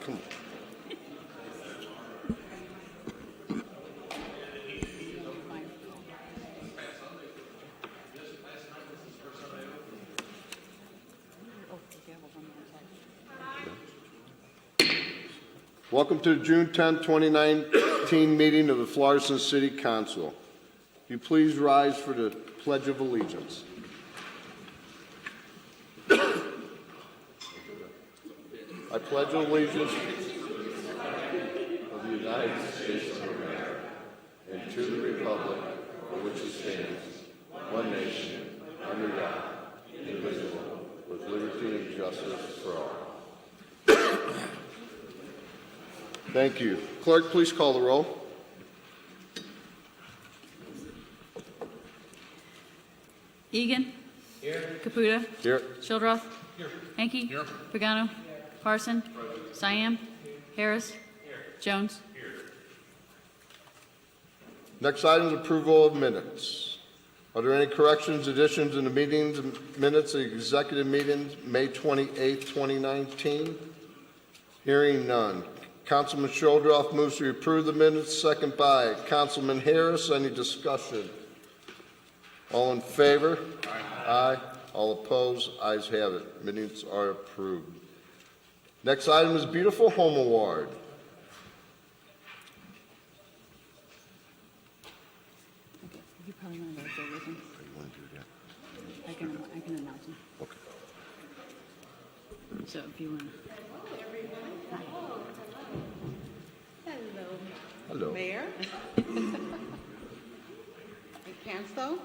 Come on. Welcome to the June 10, 2019 meeting of the Florissant City Council. If you please rise for the Pledge of Allegiance. I pledge allegiance of the United States of America and to the republic for which it stands, one nation, under God, indivisible, with liberty and justice for all. Thank you. Clerk, please call the roll. Egan. Here. Caputa. Here. Shildroth. Here. Hanky. Here. Pagano. Parson. Siam. Harris. Here. Jones. Here. Next item is approval of minutes. Are there any corrections, additions in the meetings minutes of the executive meetings May 28, 2019? Hearing none. Councilman Shildroth moves to approve the minutes, second by Councilman Harris. Any discussion? All in favor? Aye. All opposed? Ayes have it. Minutes are approved. Next item is Beautiful Home Award. Okay. You probably want to go with him. You want to do that? I can announce him. Okay. So if you want to. Hello. Hello. Mayor. And Council.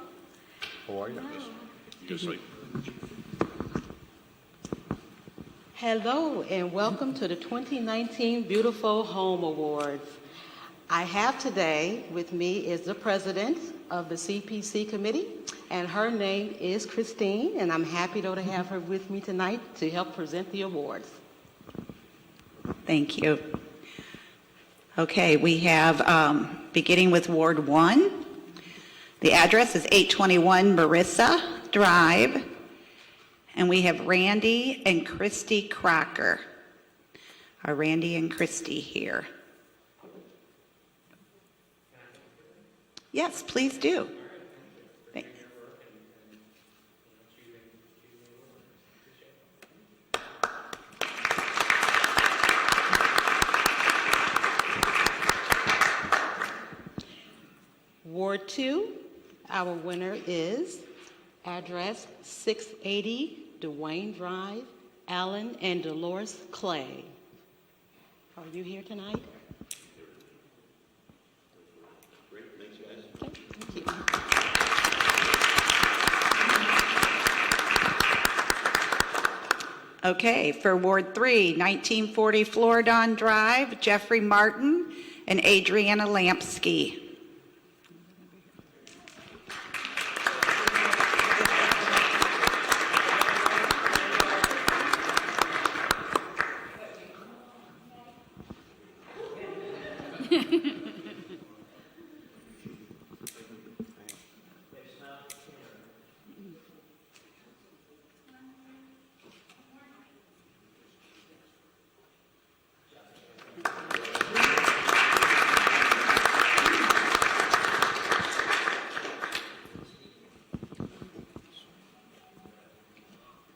How are you? Just like Hello and welcome to the 2019 Beautiful Home Awards. I have today with me is the president of the CPC committee, and her name is Christine, and I'm happy though to have her with me tonight to help present the awards. Thank you. Okay, we have, beginning with Ward 1. The address is 821 Marissa Drive, and we have Randy and Christy Crocker. Are Randy and Christy here? Yes, please do. Thanks. Ward 2, our winner is address 680 Duane Drive, Allen and Delores Clay. Are you here tonight? great, thanks guys. Okay, thank you. Okay, for Ward 3, 1940 Floridon Drive, Jeffrey Martin and Adriana Lampsky.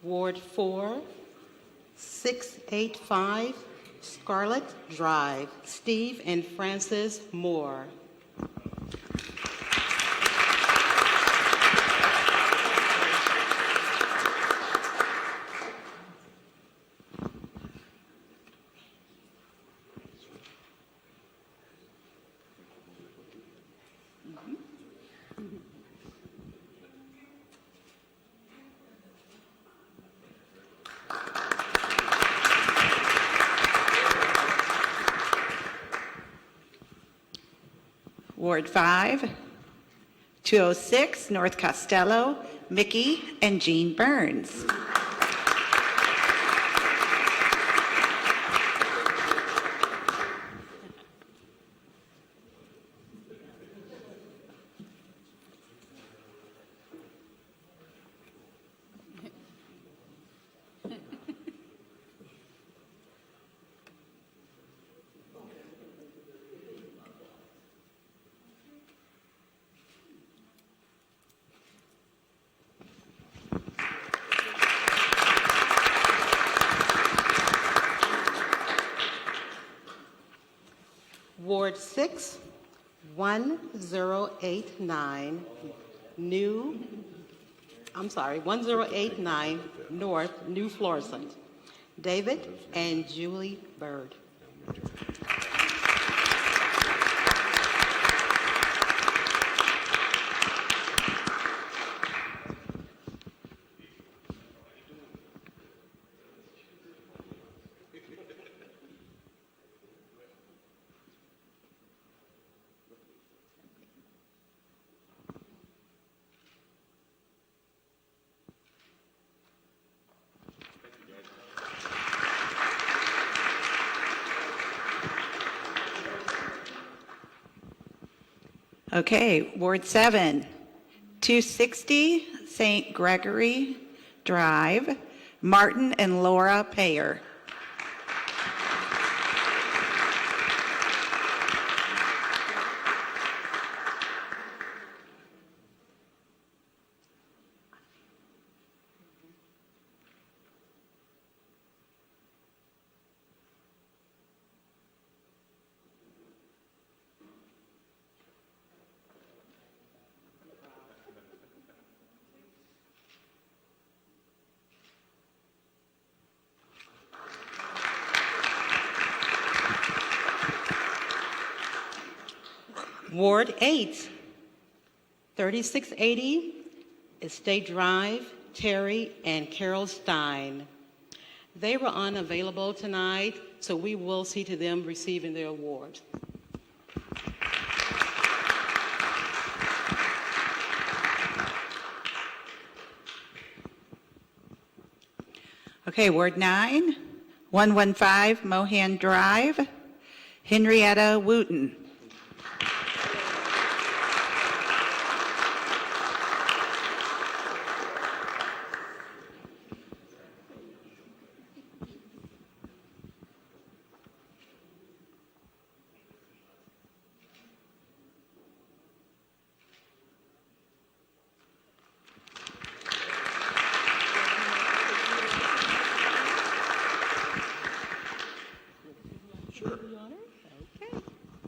Ward 4, 685 Scarlett Drive, Steve and Francis Moore. Ward 5, 206 North Costello, Mickey and Jean Burns. Ward 6, 1089 1089 North, New Florissant. David and Julie Byrd. Okay, Ward 7, 260 St. Gregory Drive, Martin and Laura Payer. Ward 8, 3680 Estate Drive, Terry and Carol Stine. They were unavailable tonight, so we will see to them receiving their award. Okay, Ward 9, 115 Mohan Drive, Henrietta Woote.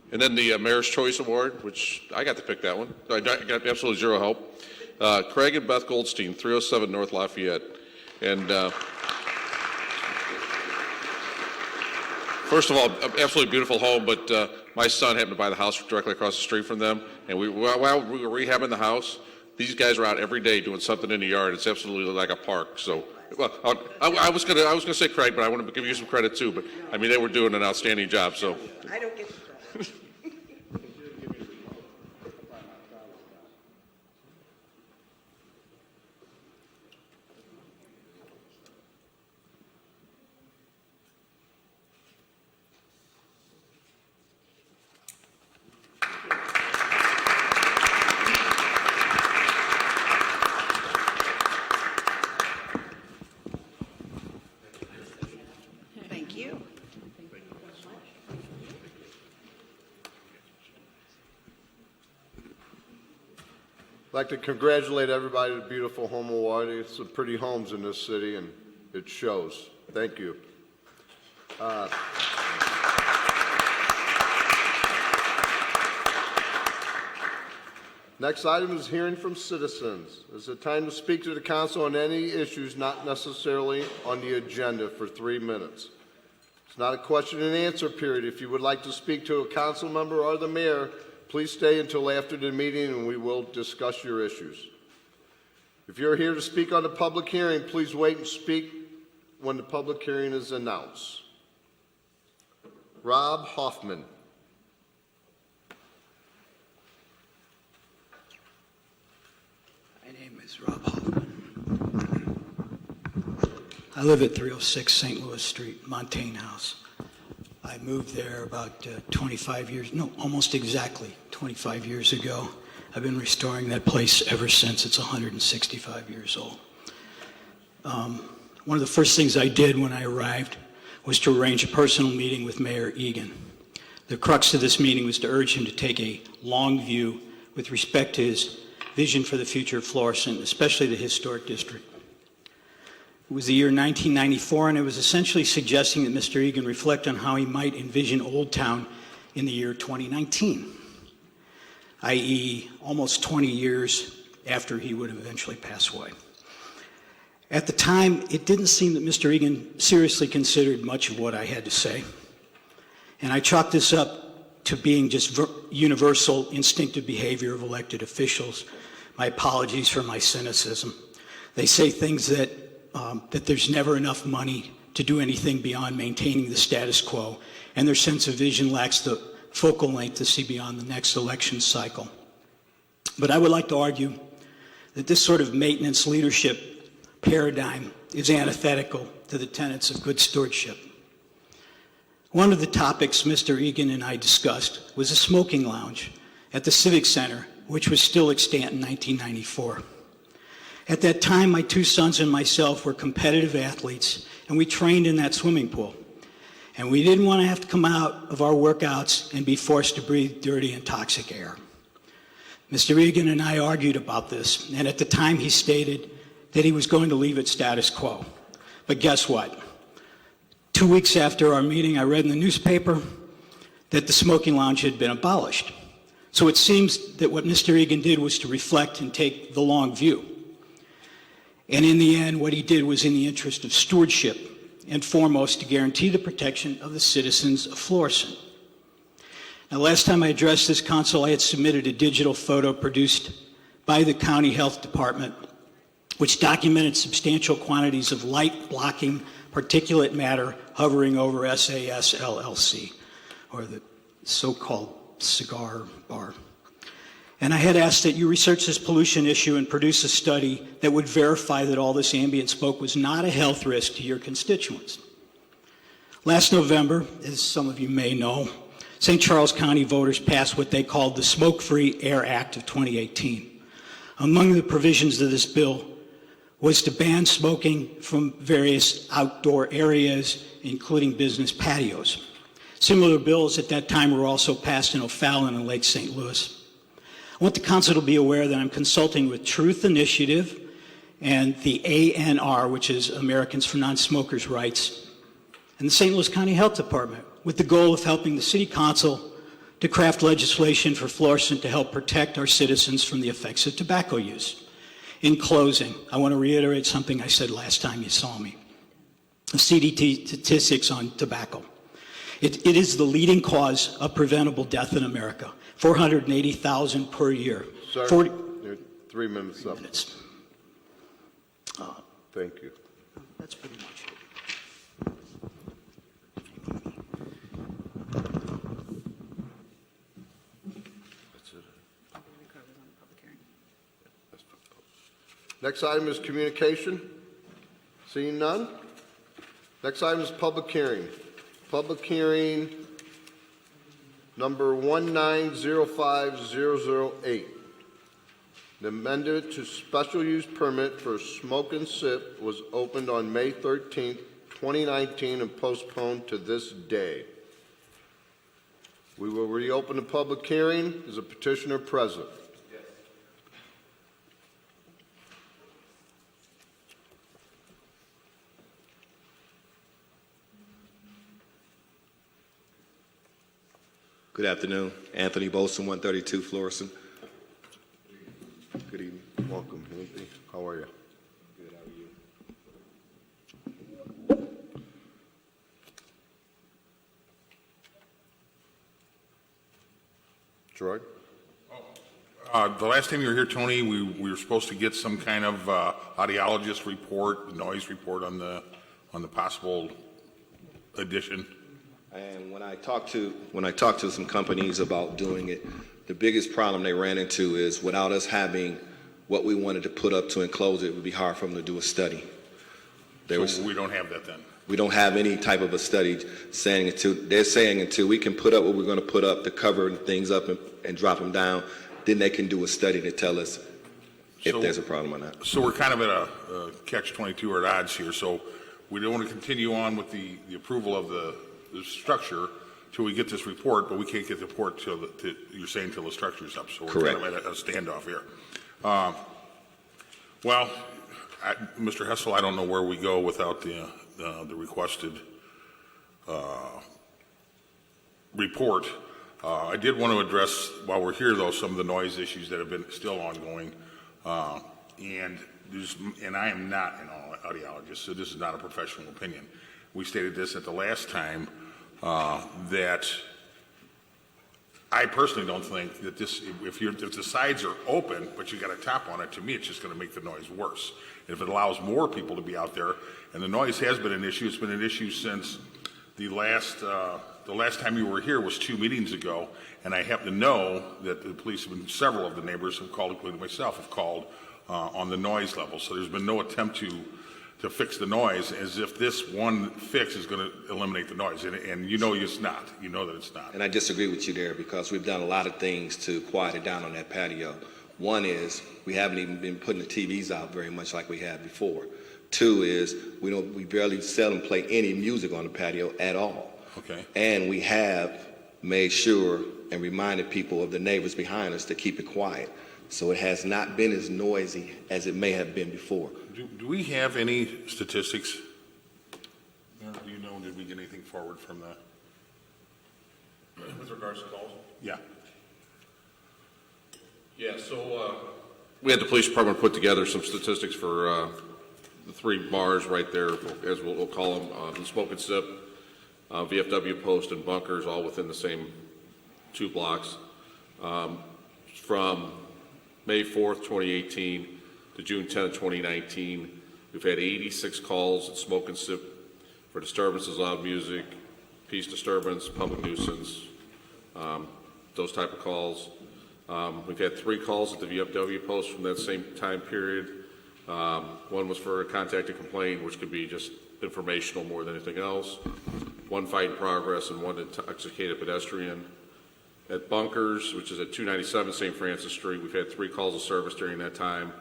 And then the Mayor's Choice Award, which I got to pick that one. I got absolutely zero help. Craig and Beth Goldstein, 307 North Lafayette. And first of all, absolutely beautiful home, but my son happened to buy the house directly across the street from them. And while we were rehabbing the house, these guys are out every day doing something in the yard. It's absolutely like a park. So, well, I was gonna say Craig, but I want to give you some credit too. But I mean, they were doing an outstanding job. So. I don't get the credit. Thank you. I'd like to congratulate everybody to the Beautiful Home Award. It's some pretty homes in this city, and it shows. Thank you. Next item is hearing from citizens. It's a time to speak to the council on any issues not necessarily on the agenda for 3 minutes. It's not a question and answer period. If you would like to speak to a council member or the mayor, please stay until after the meeting and we will discuss your issues. If you're here to speak on the public hearing, please wait and speak when the public hearing is announced. Rob Hoffman. My name is Rob Hoffman. I live at 306 St. Louis Street, Montaigne House. I moved there about 25 years, no, almost exactly 25 years ago. I've been restoring that place ever since. It's 165 years old. One of the first things I did when I arrived was to arrange a personal meeting with Mayor Egan. The crux of this meeting was to urge him to take a long view with respect to his vision for the future of Florissant, especially the historic district. It was the year 1994, and it was essentially suggesting that Mr. Egan reflect on how he might envision Old Town in the year 2019, i.e. almost 20 years after he would eventually pass away. At the time, it didn't seem that Mr. Egan seriously considered much of what I had to say, and I chalked this up to being just universal instinctive behavior of elected officials. My apologies for my cynicism. They say things that there's never enough money to do anything beyond maintaining the status quo, and their sense of vision lacks the focal length to see beyond the next election cycle. But I would like to argue that this sort of maintenance leadership paradigm is antithetical to the tenets of good stewardship. One of the topics Mr. Egan and I discussed was a smoking lounge at the Civic Center, which was still extant in 1994. At that time, my two sons and myself were competitive athletes, and we trained in that swimming pool. And we didn't want to have to come out of our workouts and be forced to breathe dirty and toxic air. Mr. Egan and I argued about this, and at the time he stated that he was going to leave it status quo. But guess what? 2 weeks after our meeting, I read in the newspaper that the smoking lounge had been abolished. So it seems that what Mr. Egan did was to reflect and take the long view. And in the end, what he did was in the interest of stewardship, and foremost to guarantee the protection of the citizens of Florissant. Now, last time I addressed this council, I had submitted a digital photo produced by the county health department, which documented substantial quantities of light-blocking particulate matter hovering over SAS LLC, or the so-called cigar bar. And I had asked that you research this pollution issue and produce a study that would verify that all this ambient smoke was not a health risk to your constituents. Last November, as some of you may know, St. Charles County voters passed what they called the Smoke-Free Air Act of 2018. Among the provisions of this bill was to ban smoking from various outdoor areas, including business patios. Similar bills at that time were also passed in O'Fallon and Lake St. Louis. I want the council to be aware that I'm consulting with Truth Initiative and the ANR, which is Americans for Non-Smokers' Rights, and the St. Louis County Health Department, with the goal of helping the City Council to craft legislation for Florissant to help protect our citizens from the effects of tobacco use. In closing, I want to reiterate something I said last time you saw me. The CDT statistics on tobacco. It is the leading cause of preventable death in America, 480,000 per year. Sir, 40 you're 3 minutes up. minutes. Thank you. That's pretty much it. Next item is communication. Seeing none. Next item is public hearing. Public hearing number 1905008. The amendment to special use permit for Smoke and Sip was opened on May 13th, 2019 and postponed to this day. We will reopen the public hearing. Is a petitioner present? Good afternoon. Anthony Bolson, 132 Florissant. Good evening. Welcome, Anthony. How are you? Good, how are you? Troy? The last time you were here, Tony, we were supposed to get some kind of audiologist report, noise report on the possible addition. And when I talked to some companies about doing it, the biggest problem they ran into is without us having what we wanted to put up to enclose it, it would be hard for them to do a study. So we don't have that then? We don't have any type of a study saying until we can put up what we're going to put up to cover things up and drop them down, then they can do a study to tell us if there's a problem or not. So we're kind of at a catch-22 or at odds here. So we don't want to continue on with the approval of the structure till we get this report, but we can't get the report till you're saying till the structure's up. So we're Correct. kind of at a standoff here. Mr. Hessel, I don't know where we go without the requested report. I did want to address, while we're here though, some of the noise issues that have been still ongoing. And I am not an audiologist, so this is not a professional opinion. We stated this at the last time, that I personally don't think that this, if the sides are open, but you got a top on it, to me, it's just going to make the noise worse. If it allows more people to be out there, and the noise has been an issue, it's been an issue since the last time you were here was 2 meetings ago, and I happen to know that the police have been, several of the neighbors have called, including myself, have called on the noise level. So there's been no attempt to fix the noise, as if this one fix is going to eliminate the noise, and you know it's not. You know that it's not. And I disagree with you there, because we've done a lot of things to quiet it down on that patio. One is we haven't even been putting the TVs out very much like we had before. Two is we barely seldom play any music on the patio at all. Okay. And we have made sure and reminded people of the neighbors behind us to keep it quiet. So it has not been as noisy as it may have been before. Do we have any statistics? Do you know, did we get anything forward from that? With regards to calls? Yeah. Yeah, so we had the police department put together some statistics for the 3 bars right there, as we'll call them, the Smoke and Sip, VFW Post, and Bunkers, all within the same 2 blocks. From May 4th, 2018 to June 10th, 2019, we've had 86 calls at Smoke and Sip for disturbances, loud music, peace disturbance, public nuisance, those type of calls. We've had 3 calls at the VFW Post from that same time period. One was for a contacted complaint, which could be just informational more than anything else. 1 fight in progress and 1 intoxicated pedestrian. At Bunkers, which is at 297 St. Francis Street, we've had 3 calls of service during that time.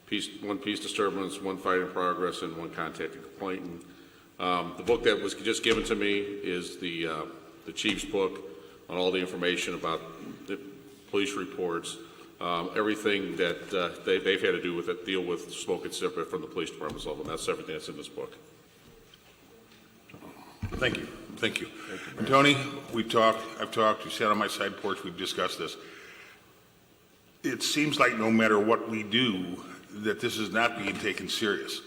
1 peace disturbance, 1 fight in progress, and 1 contacted complainant. The book that was just given to me is the chief's book on all the information about the police reports, everything that they've had to do with it, deal with Smoke and Sip from the police department's level. And that's everything that's in this book. Thank you. Thank you. And Tony, I've talked, you sat on my side porch, we've discussed this. It seems like no matter what we do, that this is not being taken serious.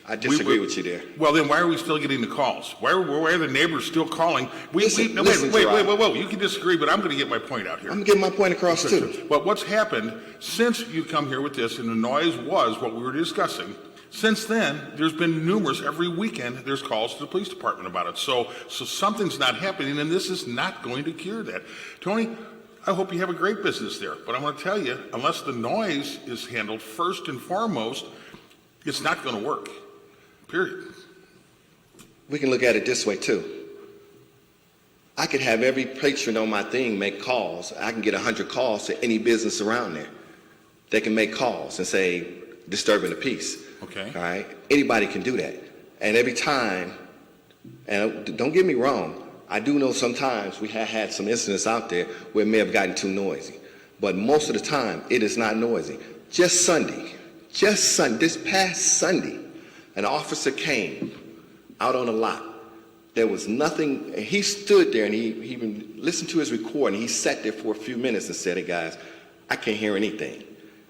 I disagree with you there. Well, then why are we still getting the calls? Why are the neighbors still calling? Wait, you can disagree, but I'm going to get my point out here. I'm getting my point across too. But what's happened since you come here with this, and the noise was what we were discussing, since then, there's been numerous, every weekend, there's calls to the police department about it. So something's not happening, and this is not going to cure that. Tony, I hope you have a great business there, but I'm going to tell you, unless the noise is handled first and foremost, it's not going to work, period. We can look at it this way too. I could have every patron on my thing make calls. I can get 100 calls to any business around there. They can make calls and say, disturbing the peace. Okay. All right? Anybody can do that. And every time, and don't get me wrong, I do know sometimes we have had some incidents out there where it may have gotten too noisy. But most of the time, it is not noisy. Just Sunday, this past Sunday, an officer came out on a lot. There was nothing, and he stood there and he even listened to his recording. He sat there for a few minutes and said, hey guys, I can't hear anything.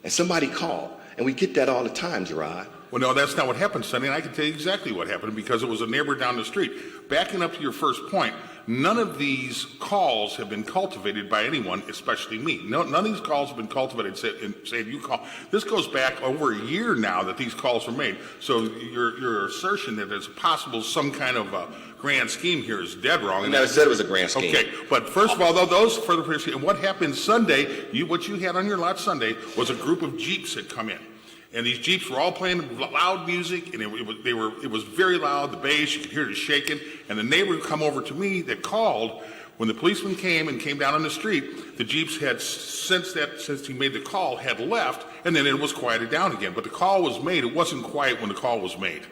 And somebody called. And we get that all the time, Gerard. Well, no, that's not what happened, Sonny, and I can tell you exactly what happened because it was a neighbor down the street. Backing up to your first point, none of these calls have been cultivated by anyone, especially me. None of these calls have been cultivated saying you call. This goes back over a year now that these calls were made. So your assertion that there's possible some kind of a grand scheme here is dead wrong. I never said it was a grand scheme. Okay, but first of all, though, those for the and what happened Sunday, what you had on your lot Sunday was a group of Jeeps had come in. And these Jeeps were all playing loud music, and it was very loud, the bass, you could hear it shaking. And the neighbor who come over to me that called, when the policeman came down on the street, the Jeeps had, since he made the call, had left, and then it was quieted down again. But the call was made, it wasn't quiet when the call was made.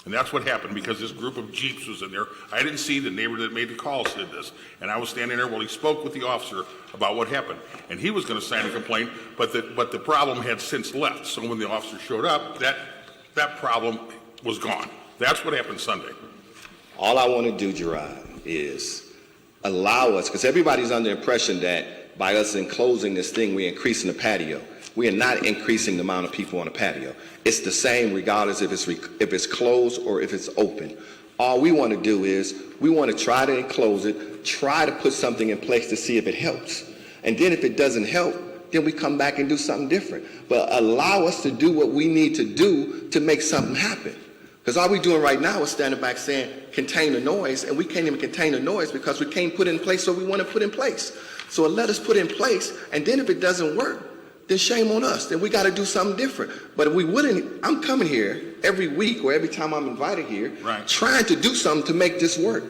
And that's what happened because this group of Jeeps was in there. I didn't see the neighbor that made the call did this. And I was standing there while he spoke with the officer about what happened. And he was going to sign a complaint, but the problem had since left. So when the officer showed up, that problem was gone. That's what happened Sunday. All I want to do, Gerard, is allow us, because everybody's under the impression that by us enclosing this thing, we're increasing the patio. We are not increasing the amount of people on the patio. It's the same regardless if it's closed or if it's open. All we want to do is we want to try to enclose it, try to put something in place to see if it helps. And then if it doesn't help, then we come back and do something different. But allow us to do what we need to do to make something happen. Because all we're doing right now is standing back saying, contain the noise, and we can't even contain the noise because we can't put it in place what we want to put in place. So let us put it in place, and then if it doesn't work, then shame on us. Then we got to do something different. But if we wouldn't, I'm coming here every week or every time I'm invited here, trying to do something to make this work.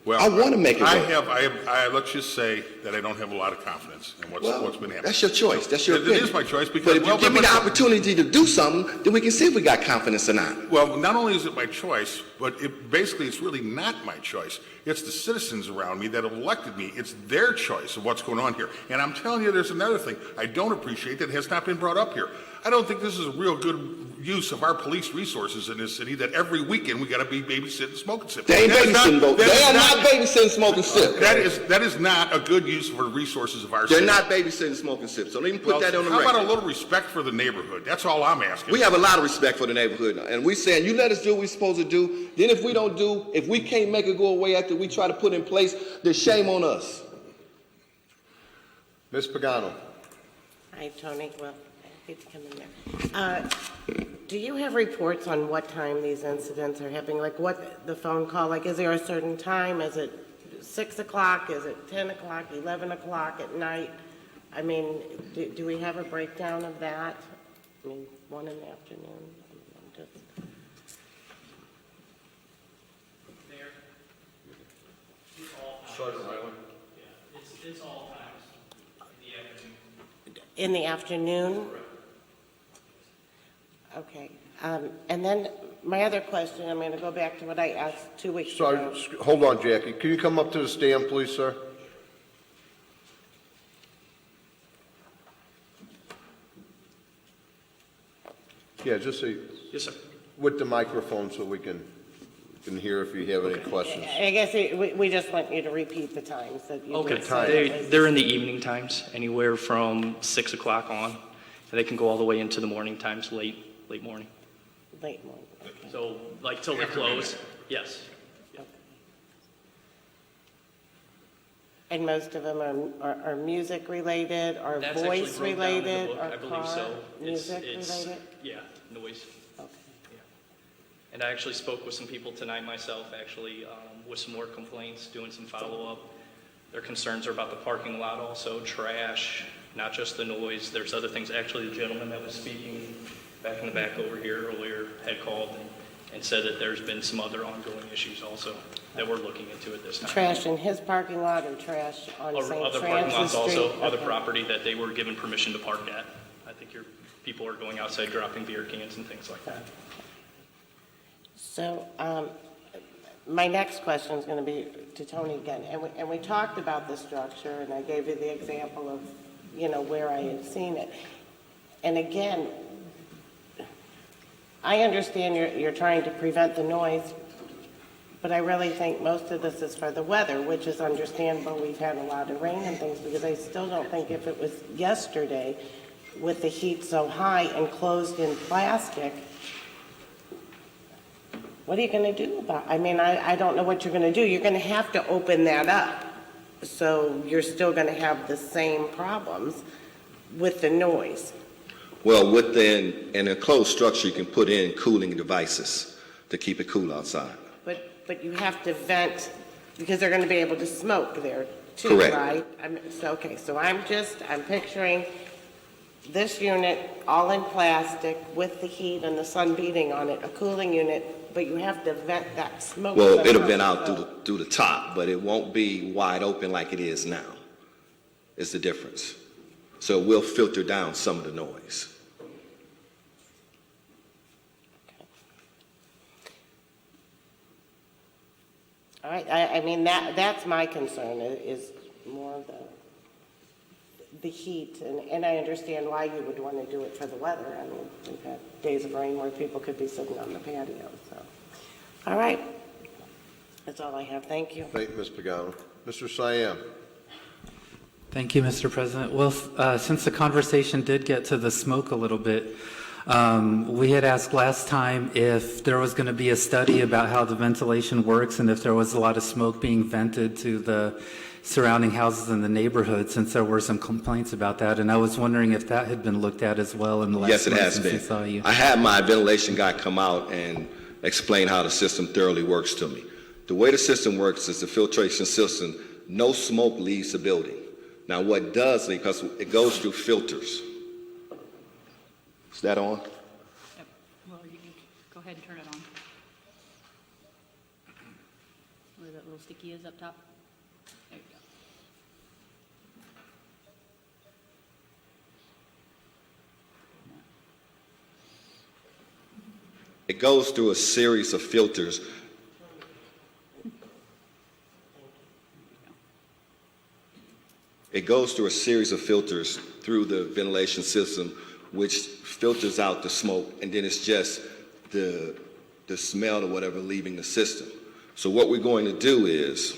Well, I want to make it work. Let's just say that I don't have a lot of confidence in what's been happening. That's your choice. That's your opinion. It is my choice because. But if you give me the opportunity to do something, then we can see if we got confidence or not. Well, not only is it my choice, but basically it's really not my choice. It's the citizens around me that have elected me. It's their choice of what's going on here. And I'm telling you, there's another thing I don't appreciate that has not been brought up here. I don't think this is a real good use of our police resources in this city that every weekend we got to be babysitting, smoking, sipping. They ain't babysitting, they are not babysitting, smoking, sipping. That is not a good use for the resources of our city. They're not babysitting, smoking, sipping. So let me put that on the record. How about a little respect for the neighborhood? That's all I'm asking. We have a lot of respect for the neighborhood, and we're saying you let us do what we're supposed to do. Then if we don't do, if we can't make it go away after we try to put in place, then shame on us. Ms. Pagano. Hi, Tony. Well, I hate to come in there. Do you have reports on what time these incidents are happening? Like what the phone call, like is there a certain time? Is it 6 o'clock? Is it 10 o'clock, 11 o'clock at night? I mean, do we have a breakdown of that? I mean, 1 in the afternoon? It's all times in the afternoon. In the afternoon? Okay. And then my other question, I'm going to go back to what I asked 2 weeks ago. Sorry, hold on, Jackie. Can you come up to the stand, please, sir? Yeah, just say. Yes, sir. With the microphone so we can hear if you have any questions. I guess we just want you to repeat the times that you Okay. did say. They're in the evening times, anywhere from 6 o'clock on. And they can go all the way into the morning times, late morning. Late morning. Okay. So, like till they close. Yes. Okay. And most of them are music related, or That's actually voice broke down in the related, book, or I believe car so. music It's related? yeah, noise. Okay. Yeah. And I actually spoke with some people tonight myself, actually, with some more complaints, doing some follow-up. Their concerns are about the parking lot also, trash, not just the noise. There's other things. Actually, the gentleman that was speaking back in the back over here earlier had called and said that there's been some other ongoing issues also that we're looking into at this time. Trash in his parking lot or trash on Or St. other parking Francis lots Street? also, other Okay. property that they were given permission to park at. I think your people are going outside dropping beer cans and things like that. So, my next question is going to be to Tony again. And we talked about the structure, and I gave you the example of, where I had seen it. And again, I understand you're trying to prevent the noise, but I really think most of this is for the weather, which is understandable. We've had a lot of rain and things, because I still don't think if it was yesterday with the heat so high and closed in plastic, what are you going to do about it? I mean, I don't know what you're going to do. You're going to have to open that up. So you're still going to have the same problems with the noise. Well, within an enclosed structure, you can put in cooling devices to keep it cool outside. But you have to vent, because they're going to be able to smoke there too, Correct. right? So I'm picturing this unit all in plastic with the heat and the sun beating on it, a cooling unit, but you have to vent that smoke. Well, it'll vent out through the top, but it won't be wide open like it is now, is the difference. So it will filter down some of the noise. All right, I mean, that's my concern, is more of the heat, and I understand why you would want to do it for the weather. I mean, we've had days of rain where people could be sitting on the patio, so. All right, that's all I have, thank you. Thank you, Ms. Pagano. Mr. Siam. Thank you, Mr. President. Well, since the conversation did get to the smoke a little bit, we had asked last time if there was going to be a study about how the ventilation works and if there was a lot of smoke being vented to the surrounding houses in the neighborhood, since there were some complaints about that. And I was wondering if that had been looked at as well in the last Yes, it month has since we been. saw you. I had my ventilation guy come out and explain how the system thoroughly works to me. The way the system works is the filtration system, no smoke leaves the building. Now what does leave, because it goes through filters. Is that on? Yep. Well, you can go ahead and turn it on. Where that little sticky is up top. There you go. It goes through a series of filters. It goes through a series of filters through the ventilation system, which filters out the smoke, and then it's just the smell or whatever leaving the system. So what we're going to do is,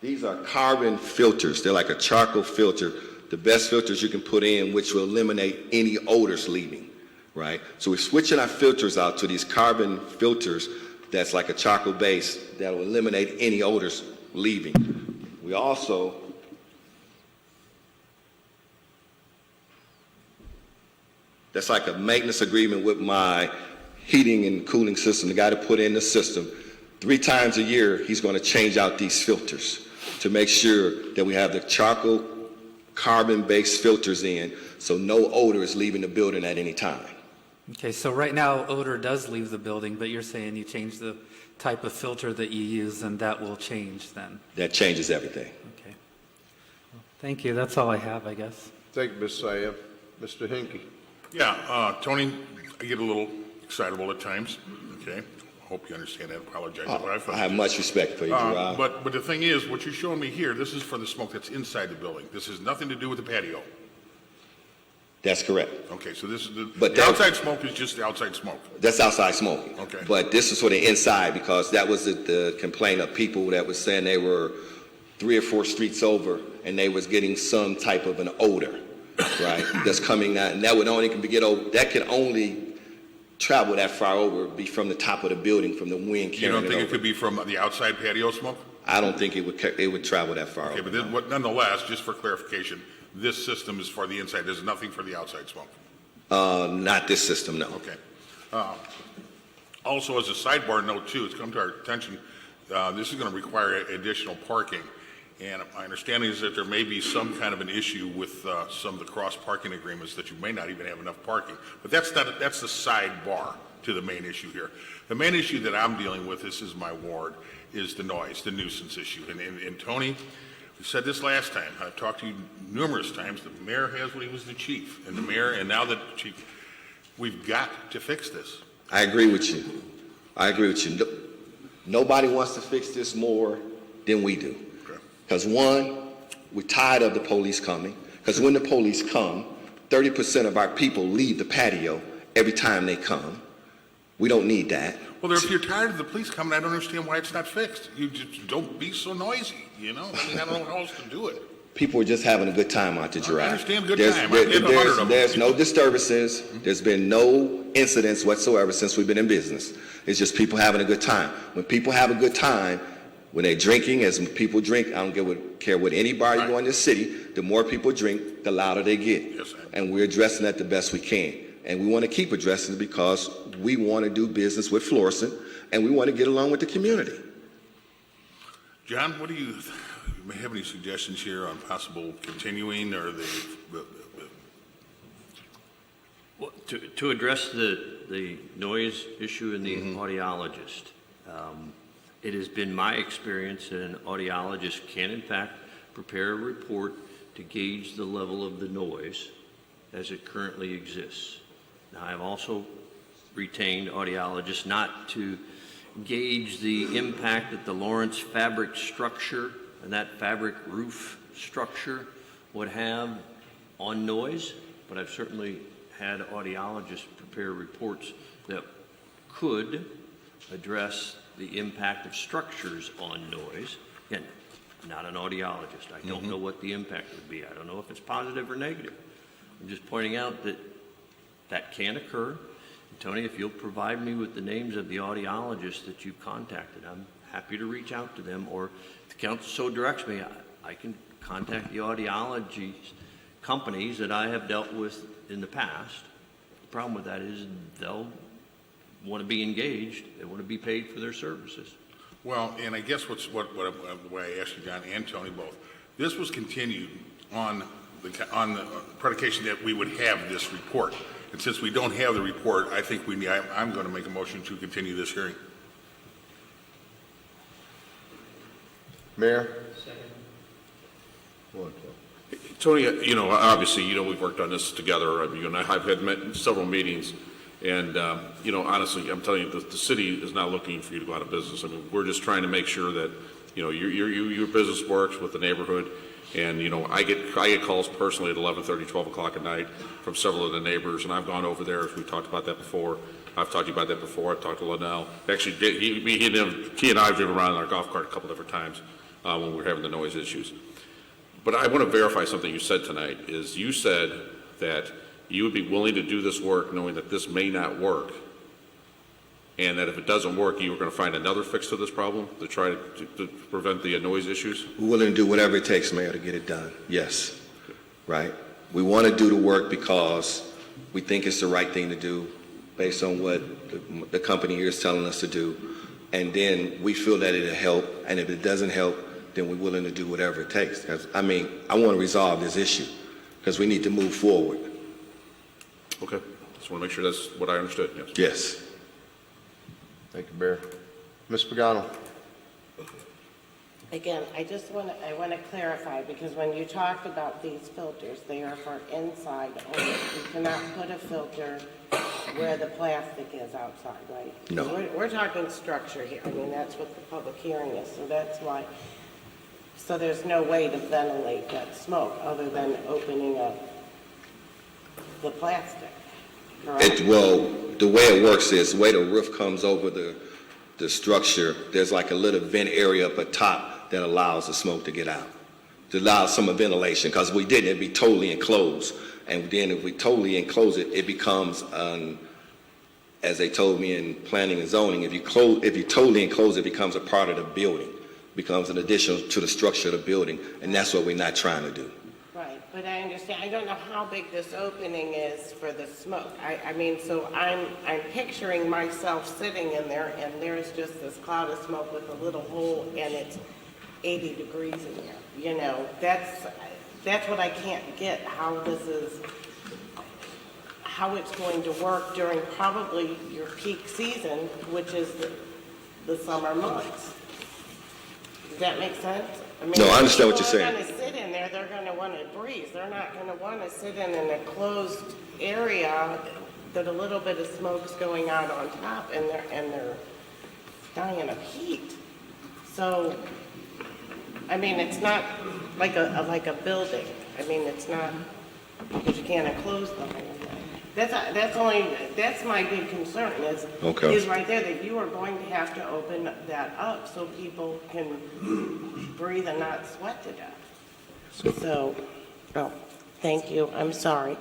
these are carbon filters. They're like a charcoal filter, the best filters you can put in, which will eliminate any odors leaving, right? So we're switching our filters out to these carbon filters that's like a charcoal base that will eliminate any odors leaving. We also that's like a maintenance agreement with my heating and cooling system, the guy that put in the system. 3 times a year, he's going to change out these filters to make sure that we have the charcoal carbon-based filters in so no odor is leaving the building at any time. Okay, so right now odor does leave the building, but you're saying you change the type of filter that you use and that will change then? That changes everything. Okay. Well, thank you. That's all I have, I guess. Thank you, Ms. Siam. Mr. Hinkie. Yeah, Tony, I get a little excitable at times, okay? I hope you understand that. I apologize. I have much respect for you, Gerard. But the thing is, what you're showing me here, this is for the smoke that's inside the building. This has nothing to do with the patio. That's correct. Okay, so this is But the outside smoke is just the outside smoke. That's outside smoking. Okay. But this is for the inside, because that was the complaint of people that was saying they were 3 or 4 streets over and they was getting some type of an odor, right? That's coming out, and that would only get over. That could only travel that far over, be from the top of the building, from the wind carrying it. You don't think over. it could be from the outside patio smoke? I don't think it would travel that far Okay, over. but nonetheless, just for clarification, this system is for the inside. There's nothing for the outside smoke. Not this system, no. Okay. Also, as a sidebar note too, it's come to our attention, this is going to require additional parking. And my understanding is that there may be some kind of an issue with some of the cross parking agreements that you may not even have enough parking. But that's the sidebar to the main issue here. The main issue that I'm dealing with, this is my ward, is the noise, the nuisance issue. And Tony, we said this last time. I've talked to you numerous times. The mayor has when he was the chief, and the mayor, and now the chief. We've got to fix this. I agree with you. I agree with you. Nobody wants to fix this more than we do. Because one, we're tired of the police coming. Because when the police come, 30% of our people leave the patio every time they come. We don't need that. Well, if you're tired of the police coming, I don't understand why it's not fixed. You just don't be so noisy, you know? I mean, I don't know how else to do it. People are just having a good time out there, Gerard. I understand good time. I've hit 100 of them. There's no disturbances. There's been no incidents whatsoever since we've been in business. It's just people having a good time. When people have a good time, when they're drinking, as people drink, I don't care what any bar you go in this city, the more people drink, the louder they get. Yes, sir. And we're addressing that the best we can. And we want to keep addressing it because we want to do business with Florissant and we want to get along with the community. John, what do you have any suggestions here on possible continuing or the Well, to address the noise issue and the audiologist, it has been my experience that an audiologist can in fact prepare a report to gauge the level of the noise as it currently exists. Now, I've also retained audiologists not to gauge the impact that the Lawrence fabric structure and that fabric roof structure would have on noise, but I've certainly had audiologists prepare reports that could address the impact of structures on noise. Again, not an audiologist. I don't know what the impact would be. I don't know if it's positive or negative. I'm just pointing out that that can occur. And Tony, if you'll provide me with the names of the audiologists that you've contacted, I'm happy to reach out to them, or if the council so directs me, I can contact the audiology companies that I have dealt with in the past. The problem with that is they'll want to be engaged, they want to be paid for their services. Well, and I guess the way I asked you, John and Tony both, this was continued on the predication that we would have this report. And since we don't have the report, I think I'm going to make a motion to continue this hearing. Mayor? Tony, obviously, we've worked on this together. You and I have had several meetings, and, honestly, I'm telling you, the city is not looking for you to go out of business. I mean, we're just trying to make sure that, your business works with the neighborhood. And, I get calls personally at 11:30, 12 o'clock at night from several of the neighbors, and I've gone over there, as we talked about that before. I've talked to you about that before. I've talked to Linnell. Actually, he and I have driven around in our golf cart a couple different times when we were having the noise issues. But I want to verify something you said tonight, is you said that you would be willing to do this work knowing that this may not work, and that if it doesn't work, you were going to find another fix to this problem to try to prevent the noise issues? We're willing to do whatever it takes, Mayor, to get it done. Yes. Right? We want to do the work because we think it's the right thing to do based on what the company here is telling us to do. And then we feel that it'll help. And if it doesn't help, then we're willing to do whatever it takes. Because, I want to resolve this issue because we need to move forward. Okay. Just want to make sure that's what I understood. Yes. Yes. Thank you, Mayor. Ms. Pagano? Again, I want to clarify, because when you talked about these filters, they are for inside only. You cannot put a filter where the plastic is outside, right? No. We're talking structure here. That's what the public hearing is, so that's why. So there's no way to ventilate that smoke other than opening up the plastic, correct? The way it works is, the way the roof comes over the structure, there's like a little vent area up at top that allows the smoke to get out, to allow some ventilation, because if we didn't, it'd be totally enclosed. And then if we totally enclose it, it becomes, as they told me in planning and zoning, if you totally enclose it, it becomes a part of the building, becomes an addition to the structure of the building, and that's what we're not trying to do. Right, but I understand. I don't know how big this opening is for the smoke. So I'm picturing myself sitting in there, and there's just this cloud of smoke with a little hole, and it's 80 degrees in there. That's what I can't get, how it's going to work during probably your peak season, which is the summer months. Does that make sense? No, I understand what you're saying. If they're going to sit in there, they're going to want to breathe. They're not going to want to sit in an enclosed area that a little bit of smoke's going out on top, and they're dying of heat. So, it's not like a building. It's not, because you can't enclose the whole thing. That's my big concern is right there, that you are going to have to open that up so people can breathe and not sweat to death. So, thank you. I'm sorry.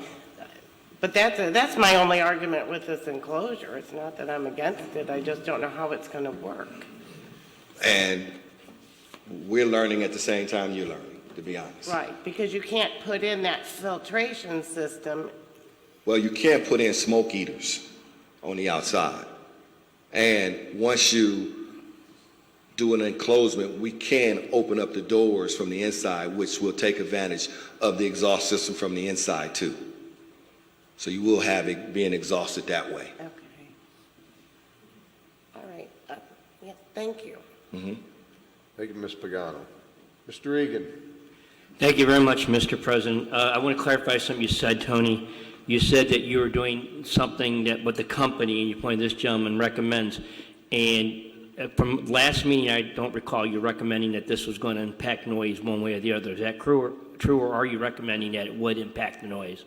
But that's my only argument with this enclosure. It's not that I'm against it. I just don't know how it's going to work. And we're learning at the same time you're learning, to be honest. Right, because you can't put in that filtration system. Well, you can't put in smoke eaters on the outside. And once you do an enclosement, we can open up the doors from the inside, which will take advantage of the exhaust system from the inside too. So you will have it being exhausted that way. Okay. All right. Thank you. Mm-hmm. Thank you, Ms. Pagano. Mr. Egan. Thank you very much, Mr. President. I want to clarify something you said, Tony. You said that you were doing something that what the company, and you pointed this gentleman, recommends. And from last meeting, I don't recall you recommending that this was going to impact noise one way or the other. Is that true, or are you recommending that it would impact the noise?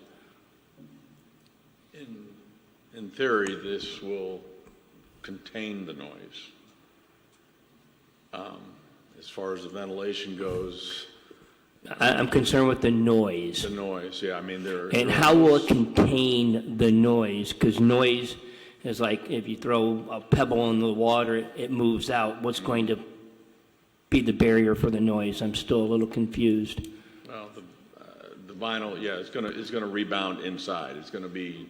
In theory, this will contain the noise. As far as the ventilation goes, I'm concerned with the noise. the noise, yeah, I mean, And how will it contain the noise? Because noise is like if you throw a pebble in the water, it moves out. What's going to be the barrier for the noise? I'm still a little confused. Well, the vinyl, yeah, it's gonna rebound inside. It's gonna be,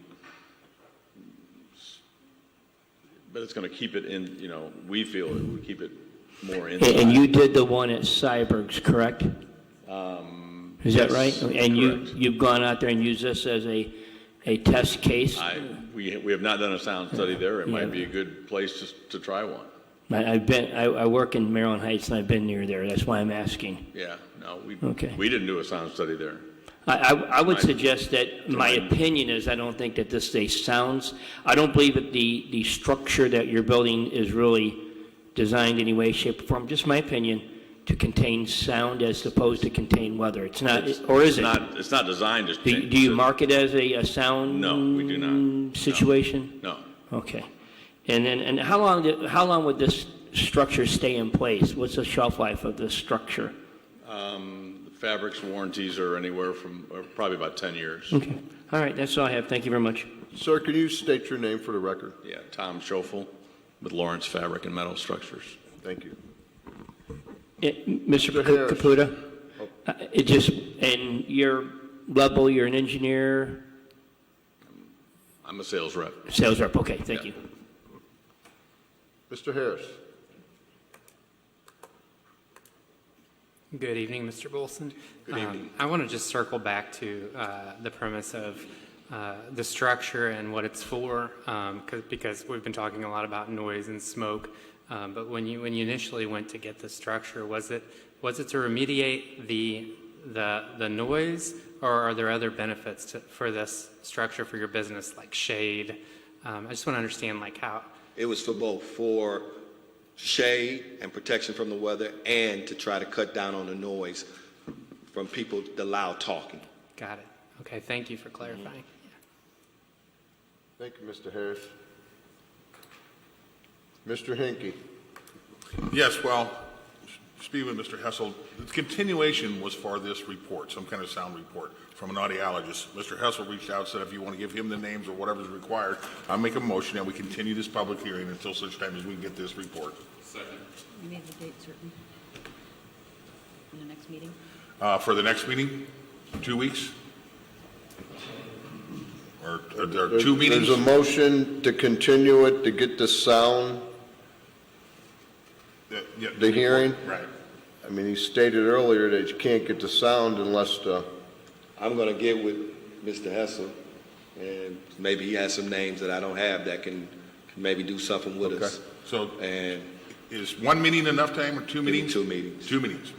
but it's gonna keep it in, you know, we feel it would keep it more inside. And you did the one at Cyberg's, correct? Is that right? Yes, And correct. you've gone out there and used this as a test case? We have not done a sound study there. It Yeah. might be a good place to try one. I work in Maryland Heights, and I've been near there. That's why I'm asking. Yeah, no, Okay. we didn't do a sound study there. I would suggest that, my opinion is, I don't think that this I don't believe that the structure that you're building is really designed in any way, shape, or form, just my opinion, to contain sound as opposed to contain weather. It's not, or is it? It's not designed to. Do you mark it as a sound? No, we do not. Situation? No. Okay. And how long would this structure stay in place? What's the shelf life of this structure? The fabrics warranties are anywhere from probably about 10 years. Okay. All right, that's all I have. Thank you very much. Sir, can you state your name for the record? Yeah, Tom Schoeffel with Lawrence Fabric and Metal Structures. Thank you. Mr. Harris. Caputa, it just, and your level, you're an engineer? I'm a sales rep. Sales rep, okay, thank you. Mr. Harris. Good evening, Mr. Bolson. Good evening. I want to just circle back to the premise of the structure and what it's for, because we've been talking a lot about noise and smoke. But when you initially went to get the structure, was it to remediate the noise, or are there other benefits for this structure for your business, like shade? I just want to understand how. It was for both, for shade and protection from the weather, and to try to cut down on the noise from people, the loud talking. Got it. Okay, thank you for clarifying. Thank you, Mr. Harris. Mr. Hinkie. Yes, well, speaking with Mr. Hessel, the continuation was for this report, some kind of sound report from an audiologist. Mr. Hessel reached out, said if you want to give him the names or whatever's required, I'll make a motion that we continue this public hearing until such time as we get this report. Second. You need the date certain in the next meeting? For the next meeting, 2 weeks? Or are there 2 meetings? There's a motion to continue it to get the sound, Yeah, the hearing. Right. I mean, he stated earlier that you can't get the sound unless the. I'm going to get with Mr. Hessel, and maybe he has some names that I don't have that can maybe do something with us. So And is 1 meeting enough time or 2 meetings? 2 meetings. 2 meetings.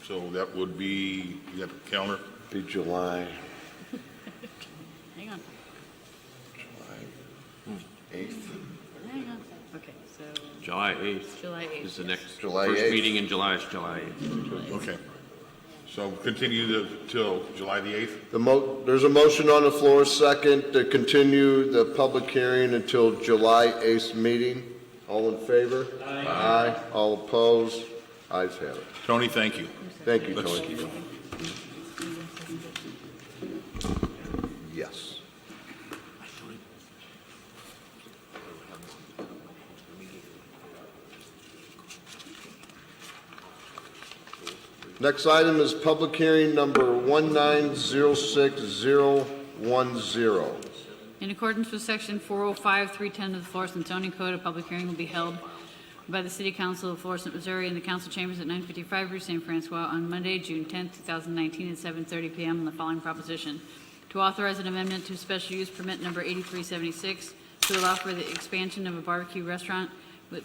So that would be, you got the calendar? Be July. Hang on. 8th. Hang on. Okay, so July 8th. July 8th. Is the next, July first 8th. meeting in July is July 8th. Okay. So continue till July the 8th? There's a motion on the floor, second, to continue the public hearing until July 8th meeting. All in favor? Aye. All opposed? Ayes have it. Tony, thank you. Thank you, Let's- Tony. Yes. Next item is public hearing number 1906010. In accordance with Section 405-310 of the Florissant zoning code, a public hearing will be held by the City Council of Florissant, Missouri, in the council chambers at 955 Rue St Francois on Monday, June 10, 2019, at 7:30 p.m. on the following proposition: to authorize an amendment to special use permit number 8376 to allow for the expansion of a barbecue restaurant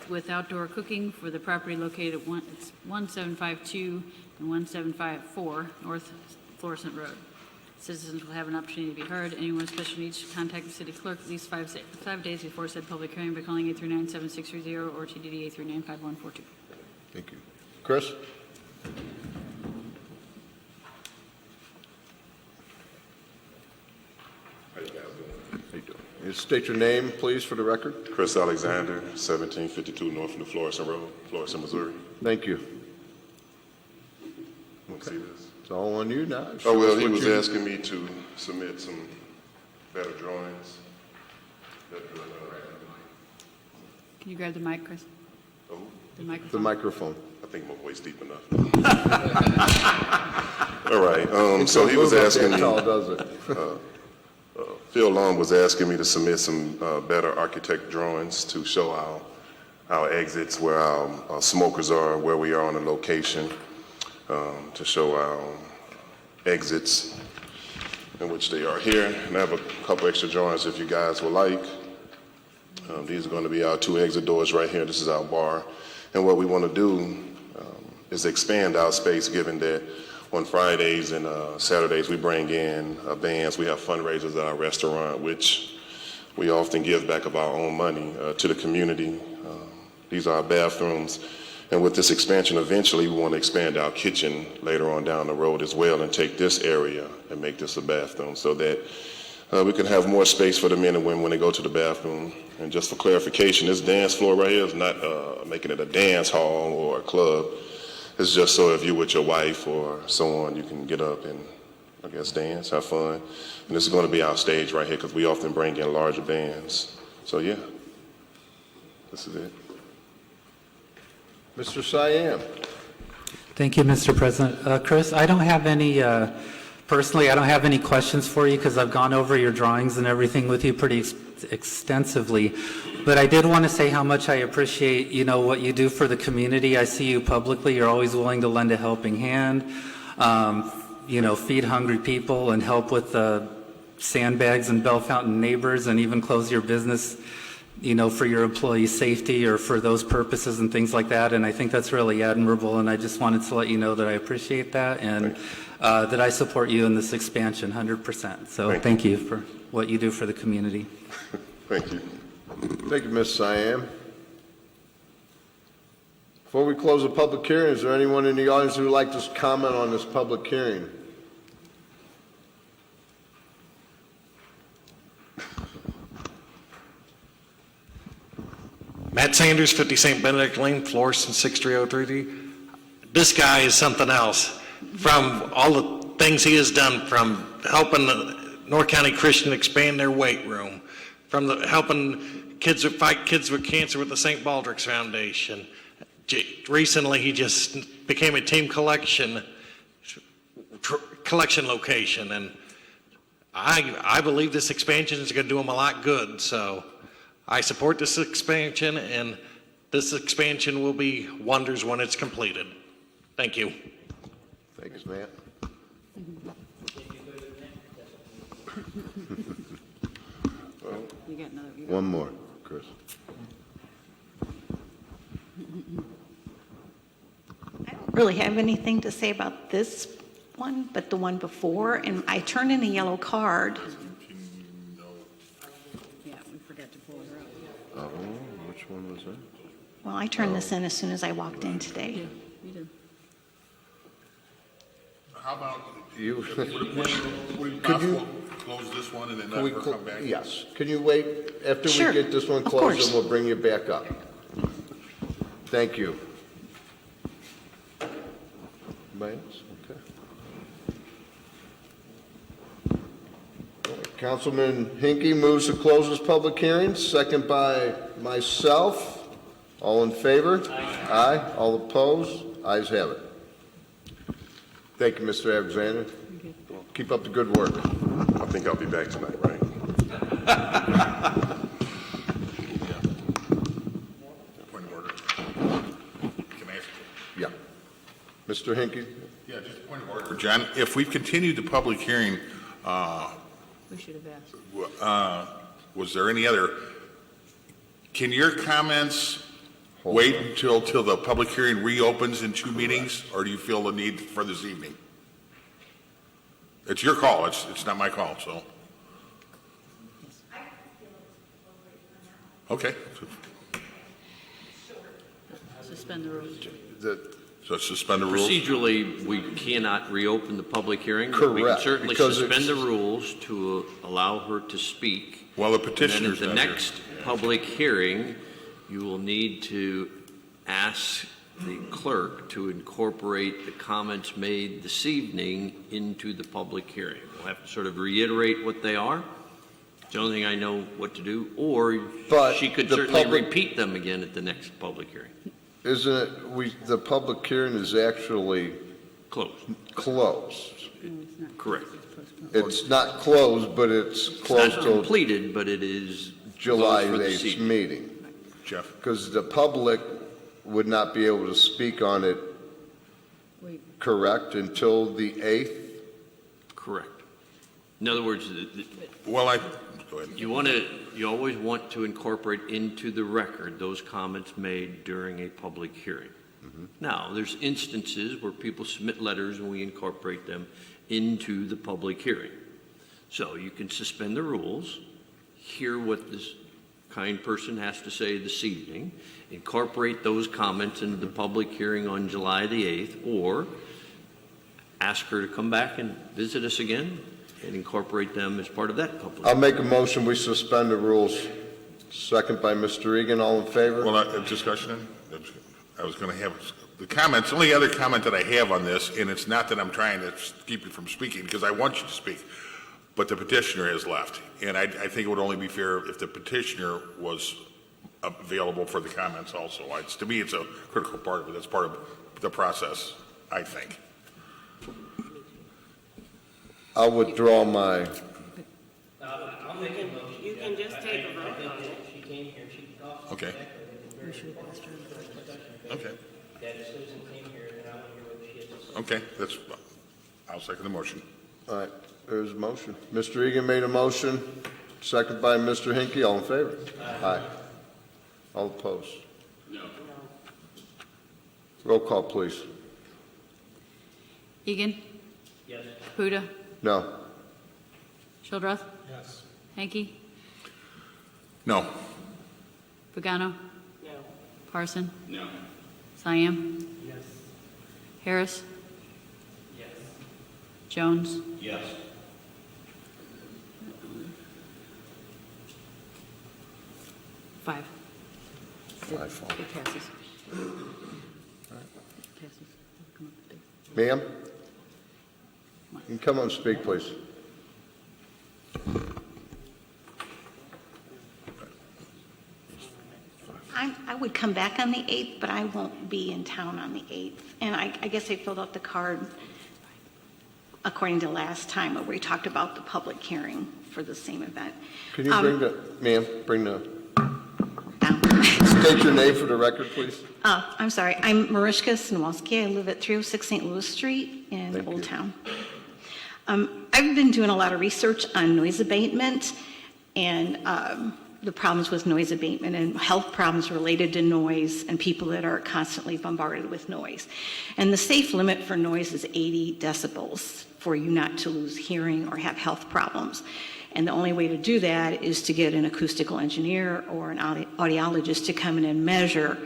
with outdoor cooking for the property located at 1752 and 1754 North Florissant Road. Citizens will have an opportunity to be heard. Anyone with special needs should contact the city clerk at least 5 days before said public hearing by calling 839-7630 or TDD 839-5142. Thank you. Chris? How you doing? You state your name, please, for the record. Chris Alexander, 1752 North New Florissant Road, Florissant, Missouri. Thank you. See this? It's all on you now. Oh, Show well, us he what was you- asking me to submit some better drawings. Can you grab the mic, Chris? Oh, The microphone? The microphone. I think my voice deep enough. All right, so he was asking me, Tall, does it? Phil Long was asking me to submit some better architect drawings to show our exits, where our smokers are, where we are on the location, to show our exits, in which they are here. And I have a couple extra drawings if you guys would like. These are going to be our 2 exit doors right here. This is our bar. And what we want to do is expand our space, given that on Fridays and Saturdays we bring in bands. We have fundraisers at our restaurant, which we often give back of our own money to the community. These are our bathrooms. And with this expansion, eventually we want to expand our kitchen later on down the road as well, and take this area and make this a bathroom, so that we can have more space for the men and women when they go to the bathroom. And just for clarification, this dance floor right here is not making it a dance hall or a club. It's just so if you're with your wife or someone, you can get up and, I guess, dance, have fun. And this is going to be our stage right here, because we often bring in larger bands. So yeah, this is it. Mr. Siam. Thank you, Mr. President. Chris, I don't have any, personally, I don't have any questions for you because I've gone over your drawings and everything with you pretty extensively. But I did want to say how much I appreciate, what you do for the community. I see you publicly. You're always willing to lend a helping hand, feed hungry people and help with sandbags and Bell Fountain neighbors, and even close your business for your employees' safety or for those purposes and things like that. And I think that's really admirable. And I just wanted to let you know that I appreciate that, and that I support you in this expansion 100%. So thank you for what you do for the community. Thank you. Thank you, Ms. Siam. Before we close the public hearing, is there anyone in the audience who would like to comment on this public hearing? Matt Sanders, 50 St. Benedict Lane, Florissant, 63033. This guy is something else. From all the things he has done, from helping the North County Christian expand their weight room, from helping kids fight kids with cancer with the St. Baldrick's Foundation. Recently, he just became a team collection location, and I believe this expansion is going to do him a lot good. So I support this expansion, and this expansion will be wonders when it's completed. Thank you. Thanks, Matt. You got another. One more, Chris. I don't really have anything to say about this one, but the one before, and I turned in a yellow card. Yeah, we forgot to pull it out. Oh, which one was that? Well, I turned this in as soon as I walked in today. Yeah, you did. How about, You. would it be possible to close this one and then Can we let her come back? Yes. Can you wait after Sure. we get this one Of closed, course. and we'll bring you back up? Thank you. Anybody else? Okay. Councilman Hinkie moves to close this public hearing, second by myself. All in favor? Aye. All opposed? Ayes have it. Thank you, Mr. Alexander. Keep up the good work. I think I'll be back tonight, right? Point of order. Can I ask? Yeah. Mr. Hinkie? Yeah, just a point of order. John, if we've continued the public hearing, We should have asked. was there any other, can your comments wait until the public hearing reopens in 2 meetings, or do you feel the need for this evening? It's your call, it's not my call, so. Okay. Suspend the rules. So suspend the rules? Procedurally, we cannot reopen the public hearing. but We can Correct, certainly because suspend it's- the rules to allow her to speak. Well, the And petitioner's then not at the here. next public hearing, you will need to ask the clerk to incorporate the comments made this evening into the public hearing. We'll have to sort of reiterate what they are. It's the only thing I know what to do, or she could certainly repeat them again at the next public hearing. Isn't it, the public hearing is actually closed. Correct. It's not closed, but it's close It's not to completed, but it is July closed for this 8th evening. meeting. Jeff? Because the public would not be able to speak on it, correct, until the 8th? Correct. In other words, go ahead. You always want to incorporate into the record those comments made during a public hearing. Now, there's instances where people submit letters and we incorporate them into the public hearing. So you can suspend the rules, hear what this kind person has to say this evening, incorporate those comments into the public hearing on July the 8th, or ask her to come back and visit us again and incorporate them as part of that public. I'll make a motion, we suspend the rules. Second by Mr. Egan, all in favor? Well, a discussion? I was going to have the comments, the only other comment that I have on this, and it's not that I'm trying to keep you from speaking, because I want you to speak, but the petitioner has left. And I think it would only be fair if the petitioner was available for the comments also. To me, it's a critical part of it. It's part of the process, I think. I'll withdraw my, I'll make a motion. You can just take a vote on it. She came here, she talked. Okay. Okay. That Susan came here, and I want to hear what she has to say. Okay, I'll second the motion. all right, there's a motion. Mr. Egan made a motion, second by Mr. Hinkie, all in favor? Aye. All opposed? No. Roll call, please. Egan. Yes. Woote. No. Shildroth. Yes. Hanky. No. Pagano. No. Parson. No. Siam. Yes. Harris. Yes. Jones. Yes. Five. Five. It passes. Ma'am? You can come up and speak, please. I would come back on the 8th, but I won't be in town on the 8th. And I guess I filled out the card according to last time where we talked about the public hearing for the same event. Can you bring the state your name for the record, please? I'm sorry. I'm Mariska Snowalski. I live at 306 St. Louis Street in Thank Old you. Town. I've been doing a lot of research on noise abatement and the problems with noise abatement and health problems related to noise and people that are constantly bombarded with noise. And the safe limit for noise is 80 decibels for you not to lose hearing or have health problems. And the only way to do that is to get an acoustical engineer or an audiologist to come in and measure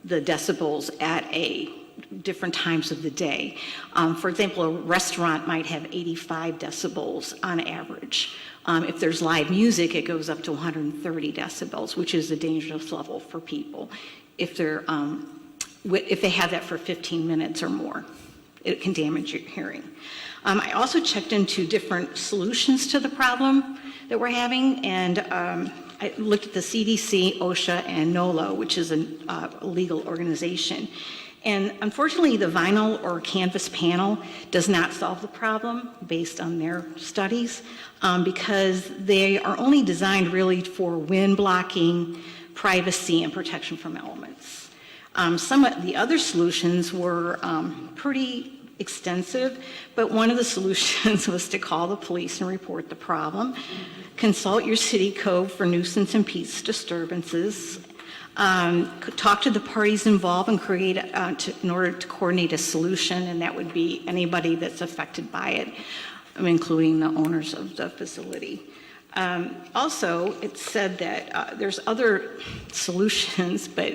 the decibels at different times of the day. For example, a restaurant might have 85 decibels on average. If there's live music, it goes up to 130 decibels, which is a dangerous level for people. If they have that for 15 minutes or more, it can damage your hearing. I also checked into different solutions to the problem that we're having, and I looked at the CDC, OSHA, and NOLO, which is a legal organization. And unfortunately, the vinyl or canvas panel does not solve the problem based on their studies because they are only designed really for wind blocking, privacy, and protection from elements. Some of the other solutions were pretty extensive, but one of the solutions was to call the police and report the problem, consult your city code for nuisance and peace disturbances, talk to the parties involved and create in order to coordinate a solution, and that would be anybody that's affected by it, including the owners of the facility. Also, it said that there's other solutions, but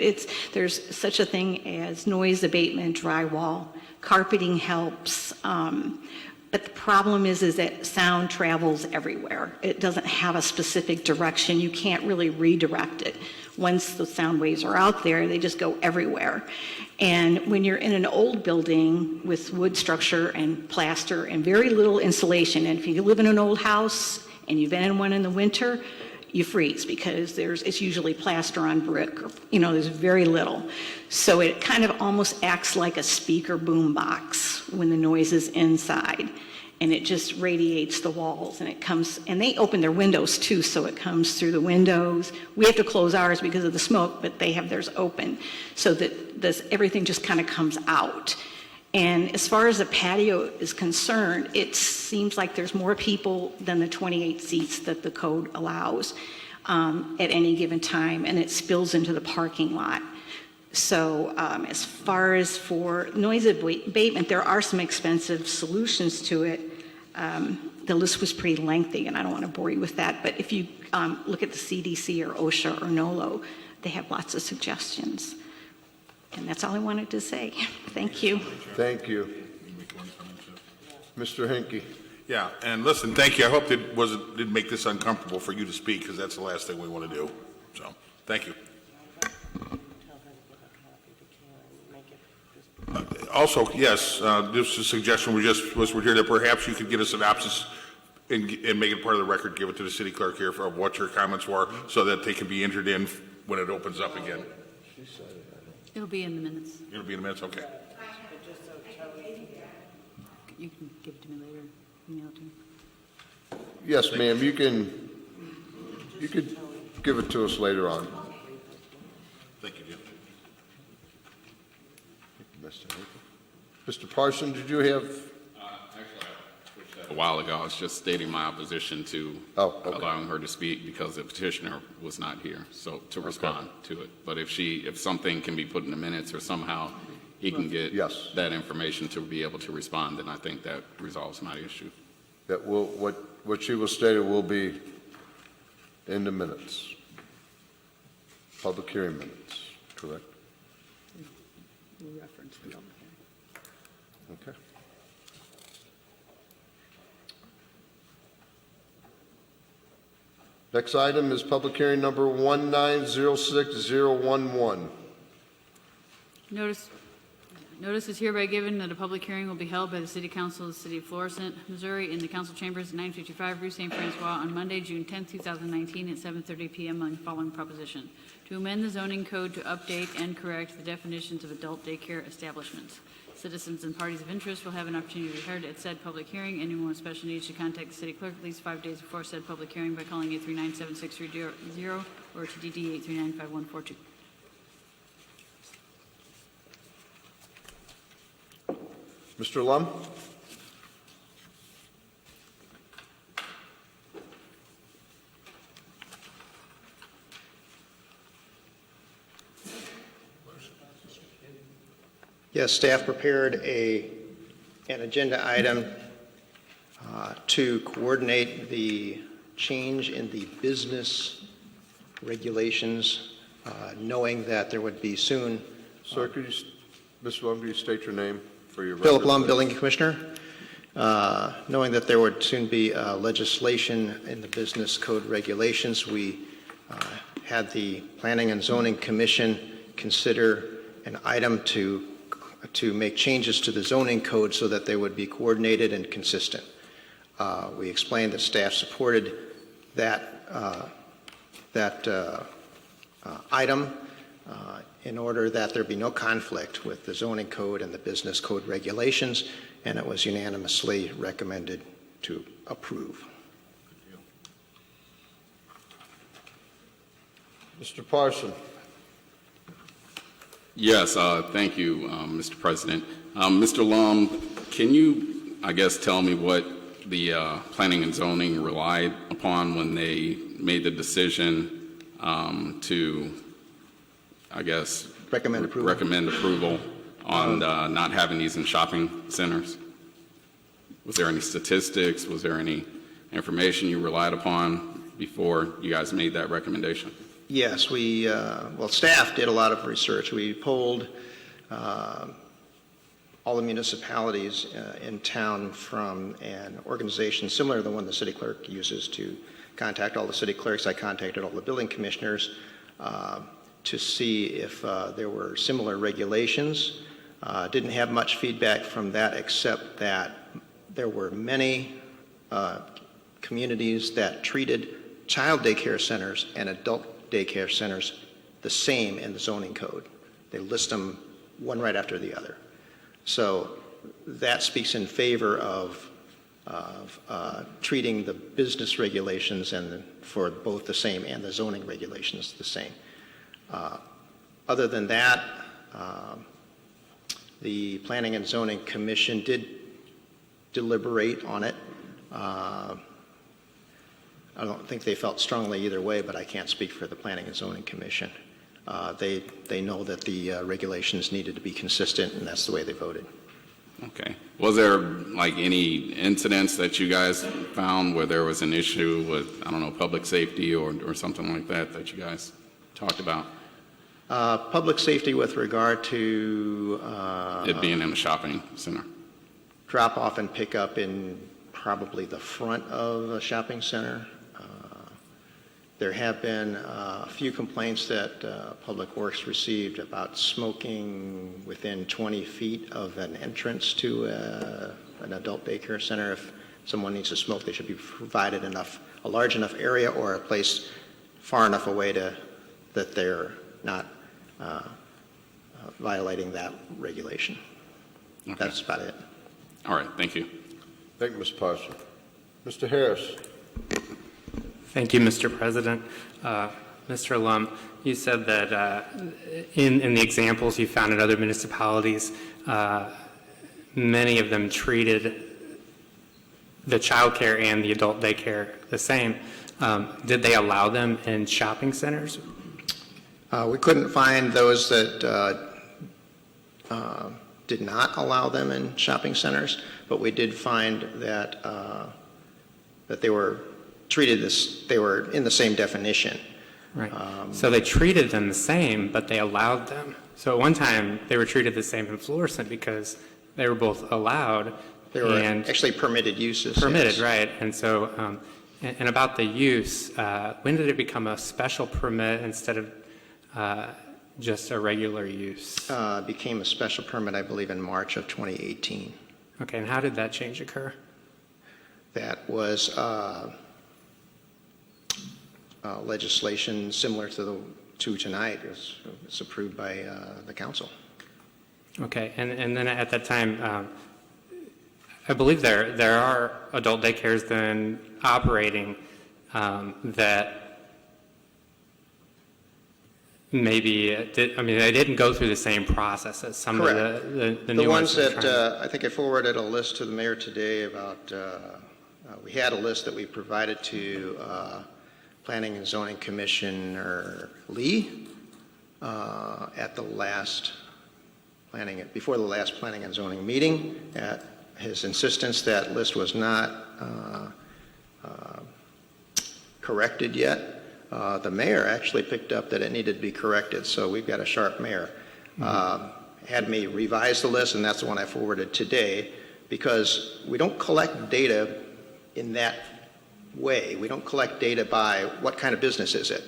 there's such a thing as noise abatement, drywall, carpeting helps, but the problem is that sound travels everywhere. It doesn't have a specific direction. You can't really redirect it. Once the sound waves are out there, they just go everywhere. And when you're in an old building with wood structure and plaster and very little insulation, and if you live in an old house and you've been in one in the winter, you freeze because it's usually plaster on brick, or, there's very little. So it kind of almost acts like a speaker boom box when the noise is inside. And it just radiates the walls, and they open their windows too, so it comes through the windows. We have to close ours because of the smoke, but they have theirs open, so that everything just kind of comes out. And as far as the patio is concerned, it seems like there's more people than the 28 seats that the code allows at any given time, and it spills into the parking lot. So as far as for noise abatement, there are some expensive solutions to it. The list was pretty lengthy, and I don't want to bore you with that, but if you look at the CDC or OSHA or NOLO, they have lots of suggestions. And that's all I wanted to say. Thank you. Thank you. Mr. Hinkie. Yeah, and listen, thank you. I hope it didn't make this uncomfortable for you to speak, because that's the last thing we want to do. So, thank you. Also, yes, this is a suggestion we're here that perhaps you could get a synopsis and make it part of the record, give it to the city clerk here of what your comments were, so that they can be entered in when it opens up again. It'll be in the minutes. It'll be in the minutes, okay. You can give it to me later, email it to me. Yes, ma'am, you could give it to us later on. Thank you, Jim. Mr. Parson, did you have? A while ago, I was just stating my opposition to allowing her to speak because the petitioner was not here, so to respond to it. But if something can be put in the minutes or somehow he can get that information to be able to respond, then I think that resolves my issue. That will, what she was stated will be in the minutes, public hearing minutes, correct? We'll reference the public hearing. Okay. Next item is public hearing number 1906011. Notice is hereby given that a public hearing will be held by the City Council of the City of Florissant, Missouri, in the council chambers at 955 Rue St Francois on Monday, June 10, 2019 at 7:30 p.m. on the following proposition: to amend the zoning code to update and correct the definitions of adult daycare establishments. Citizens and parties of interest will have an opportunity to be heard at said public hearing. Anyone with special needs should contact the city clerk at least 5 days before said public hearing by calling 839-7630 or to DD 839-5142. Mr. Lum? Yes, staff prepared an agenda item to coordinate the change in the business regulations, knowing that there would be soon. Sir, could you, Mr. Lum, could you state your name for your record? Philip Lum, Building Commissioner. Knowing that there would soon be legislation in the business code regulations, we had the Planning and Zoning Commission consider an item to make changes to the zoning code so that they would be coordinated and consistent. We explained that staff supported that item in order that there be no conflict with the zoning code and the business code regulations, and it was unanimously recommended to approve. Mr. Parson. Yes, thank you, Mr. President. Mr. Lum, can you, I guess, tell me what the planning and zoning relied upon when they made the decision to, I guess, recommend approval on not having these in shopping centers? Was there any statistics? Was there any information you relied upon before you guys made that recommendation? Yes, staff did a lot of research. We polled all the municipalities in town from an organization similar to the one the city clerk uses to contact all the city clerks. I contacted all the building commissioners to see if there were similar regulations. Didn't have much feedback from that, except that there were many communities that treated child daycare centers and adult daycare centers the same in the zoning code. They list them one right after the other. So that speaks in favor of treating the business regulations and for both the same and the zoning regulations the same. Other than that, the Planning and Zoning Commission did deliberate on it. I don't think they felt strongly either way, but I can't speak for the Planning and Zoning Commission. They know that the regulations needed to be consistent, and that's the way they voted. Okay. Was there like any incidents that you guys found where there was an issue with, I don't know, public safety or something like that that you guys talked about? Public safety with regard to It being in a shopping center. Drop off and pick up in probably the front of a shopping center. There have been a few complaints that Public Works received about smoking within 20 feet of an entrance to an adult daycare center. If someone needs to smoke, they should be provided a large enough area or a place far enough away that they're not violating that regulation. Okay. That's about it. All right. Thank you. Thank you, Mr. Parson. Mr. Harris. Thank you, Mr. President. Mr. Lum, you said that in the examples you found in other municipalities, many of them treated the child care and the adult daycare the same. Did they allow them in shopping centers? We couldn't find those that did not allow them in shopping centers, but we did find that that they were treated they were in the same definition. Right. So they treated them the same, but they allowed them. So at one time they were treated the same in Florissant because they were both allowed. They were actually permitted uses. Permitted, yes. right. And so, and about the use, when did it become a special permit instead of just a regular use? Became a special permit, I believe, in March of 2018. Okay, and how did that change occur? That was legislation similar to tonight. It's approved by the council. Okay, and then at that time, I believe there are adult daycares then operating that maybe they didn't go through the same process as some Correct. of the new ones ones. that I think I forwarded a list to the mayor today about. We had a list that we provided to Planning and Zoning Commissioner Lee at the last before the last Planning and Zoning meeting. At his insistence, that list was not corrected yet. The mayor actually picked up that it needed to be corrected, so we've got a sharp mayor. Had me revise the list, and that's the one I forwarded today, because we don't collect data in that way. We don't collect data by what kind of business is it.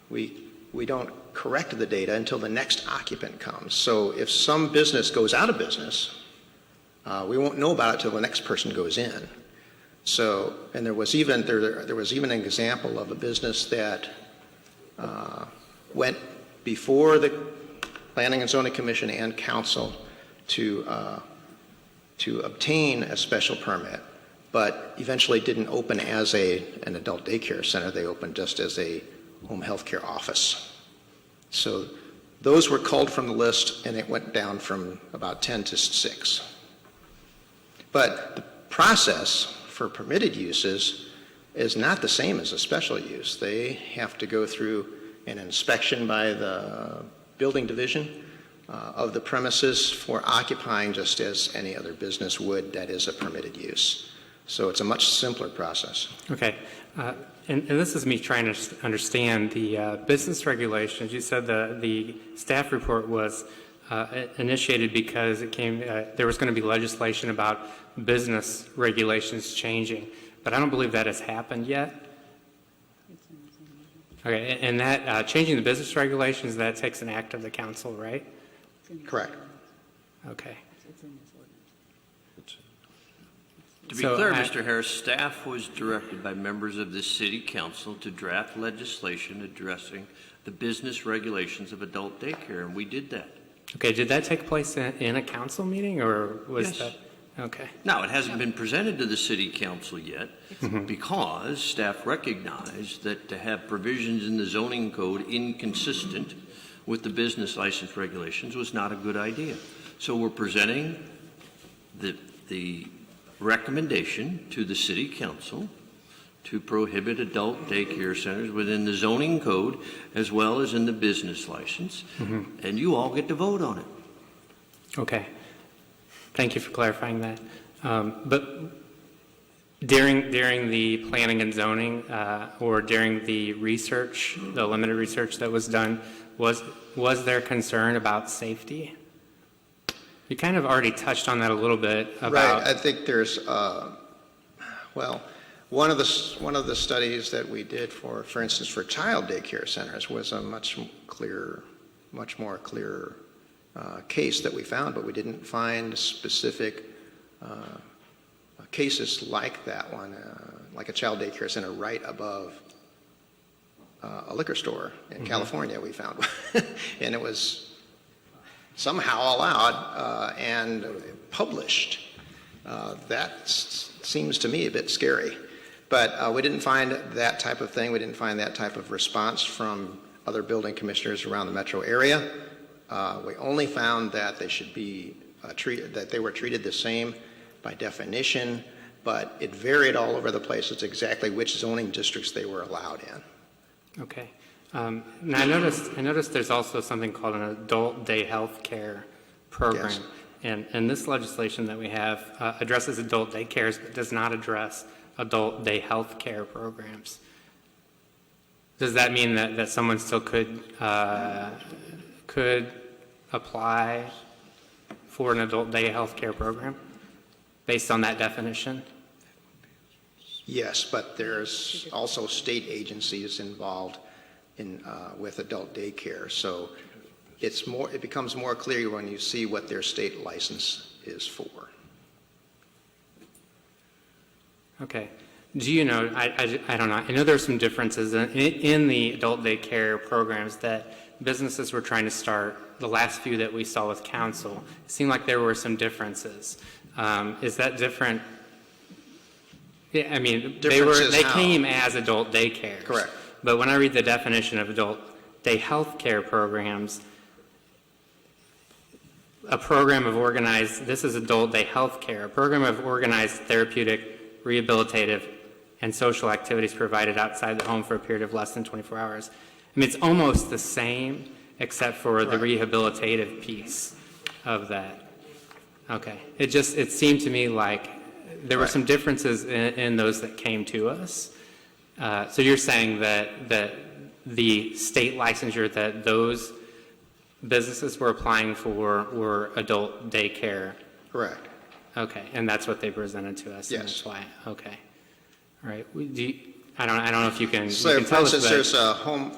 We don't correct the data until the next occupant comes. So if some business goes out of business, we won't know about it till the next person goes in. So, and there was even an example of a business that went before the Planning and Zoning Commission and Council to obtain a special permit, but eventually didn't open as an adult daycare center. They opened just as a home health care office. So those were culled from the list, and it went down from about 10 to 6. But the process for permitted uses is not the same as a special use. They have to go through an inspection by the building division of the premises for occupying just as any other business would that is a permitted use. So it's a much simpler process. Okay. And this is me trying to understand the business regulations. You said the staff report was initiated because there was going to be legislation about business regulations changing, but I don't believe that has happened yet. Okay, and that, changing the business regulations, that takes an act of the council, right? Correct. Okay. To be So clear, I- Mr. Harris, staff was directed by members of the city council to draft legislation addressing the business regulations of adult daycare, and we did that. Okay, did that take place in a council meeting, or was Yes. that? Okay. Now, it hasn't been presented to the city council yet Mhm. because staff recognized that to have provisions in the zoning code inconsistent with the business license regulations was not a good idea. So we're presenting the recommendation to the city council to prohibit adult daycare centers within the zoning code as well as in the business license, and you all get to vote on it. Okay. Thank you for clarifying that. But during the planning and zoning, or during the research, the limited research that was done, was there concern about safety? You kind of already touched on that a little bit about. Right. I think there's, well, one of the studies that we did for instance, for child daycare centers was a much more clear case that we found, but we didn't find specific cases like that one, like a child daycare center right above a liquor store in California. We found one, and it was somehow allowed and published. That seems to me a bit scary. But we didn't find that type of thing. We didn't find that type of response from other building commissioners around the metro area. We only found that they should be that they were treated the same by definition, but it varied all over the place. It's exactly which zoning districts they were allowed in. Okay. Now I noticed there's also something called an adult day health care program. Yes. And this legislation that we have addresses adult day cares, but does not address adult day health care programs. Does that mean that someone still could apply for an adult day health care program based on that definition? Yes, but there's also state agencies involved in with adult daycare, so it becomes more clear when you see what their state license is for. Okay. Do you know, I don't know, I know there's some differences in the adult daycare programs that businesses were trying to start, the last few that we saw with council. It seemed like there were some differences. Is that different? Yeah, I mean, they came as adult daycares. Correct. But when I read the definition of adult day health care programs, a program of organized, this is adult day health care, a program of organized therapeutic, rehabilitative, and social activities provided outside the home for a period of less than 24 hours. I mean, it's almost the same except for the rehabilitative piece of that. Okay. It seemed to me like there were some differences in those that came to us. So you're saying that the state licensure that those businesses were applying for were adult daycare? Correct. Okay, and that's what they presented to us. Yes. And that's why. Okay. All right. I don't know if you can. So, you can for tell us instance, that- there's a home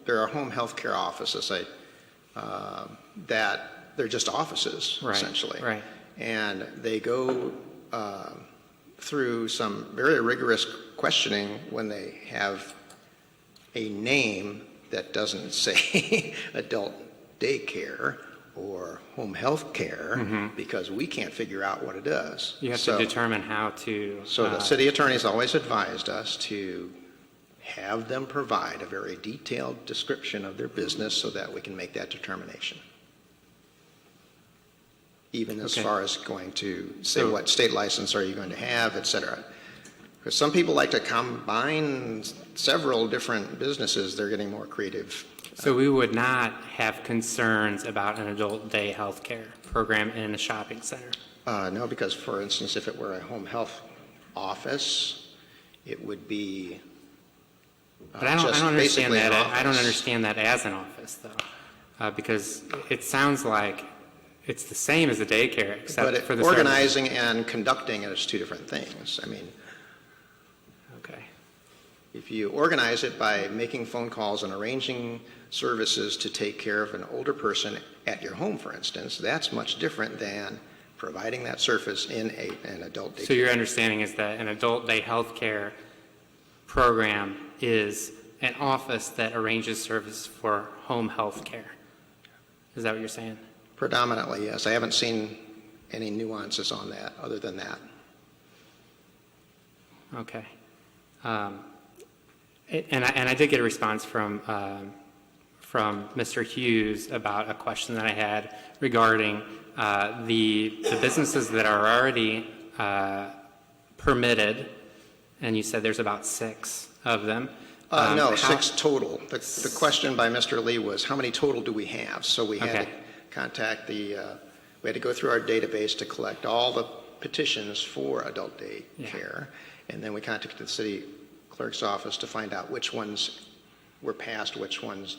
there are home health care offices that they're just offices essentially, right? And they go through some very rigorous questioning when they have a name that doesn't say adult daycare or home health care, because we can't figure out what it does. You have to determine how to. So the city attorney's always advised us to have them provide a very detailed description of their business so that we can make that determination. Even as far as going to say what state license are you going to have, et cetera. Because some people like to combine several different businesses. They're getting more creative. So we would not have concerns about an adult day health care program in a shopping center? No, because, for instance, if it were a home health office, it would be But I don't understand that. I don't understand that as an office, though, because it sounds like it's the same as a daycare, except for the organizing and conducting is two different things. I mean, okay, If you organize it by making phone calls and arranging services to take care of an older person at your home, for instance, that's much different than providing that service in an adult daycare. So your understanding is that an adult day health care program is an office that arranges service for home health care. Is that what you're saying? Predominantly, yes. I haven't seen any nuances on that other than that. Okay. And I did get a response from Mr. Hughes about a question that I had regarding the businesses that are already permitted, and you said there's about 6 of them. No, 6 total. The question by Mr. Lee was, how many total do we have? So we had to contact we had to go through our database to collect all the petitions for adult day care, and then we contacted the city clerk's office to find out which ones were passed, which ones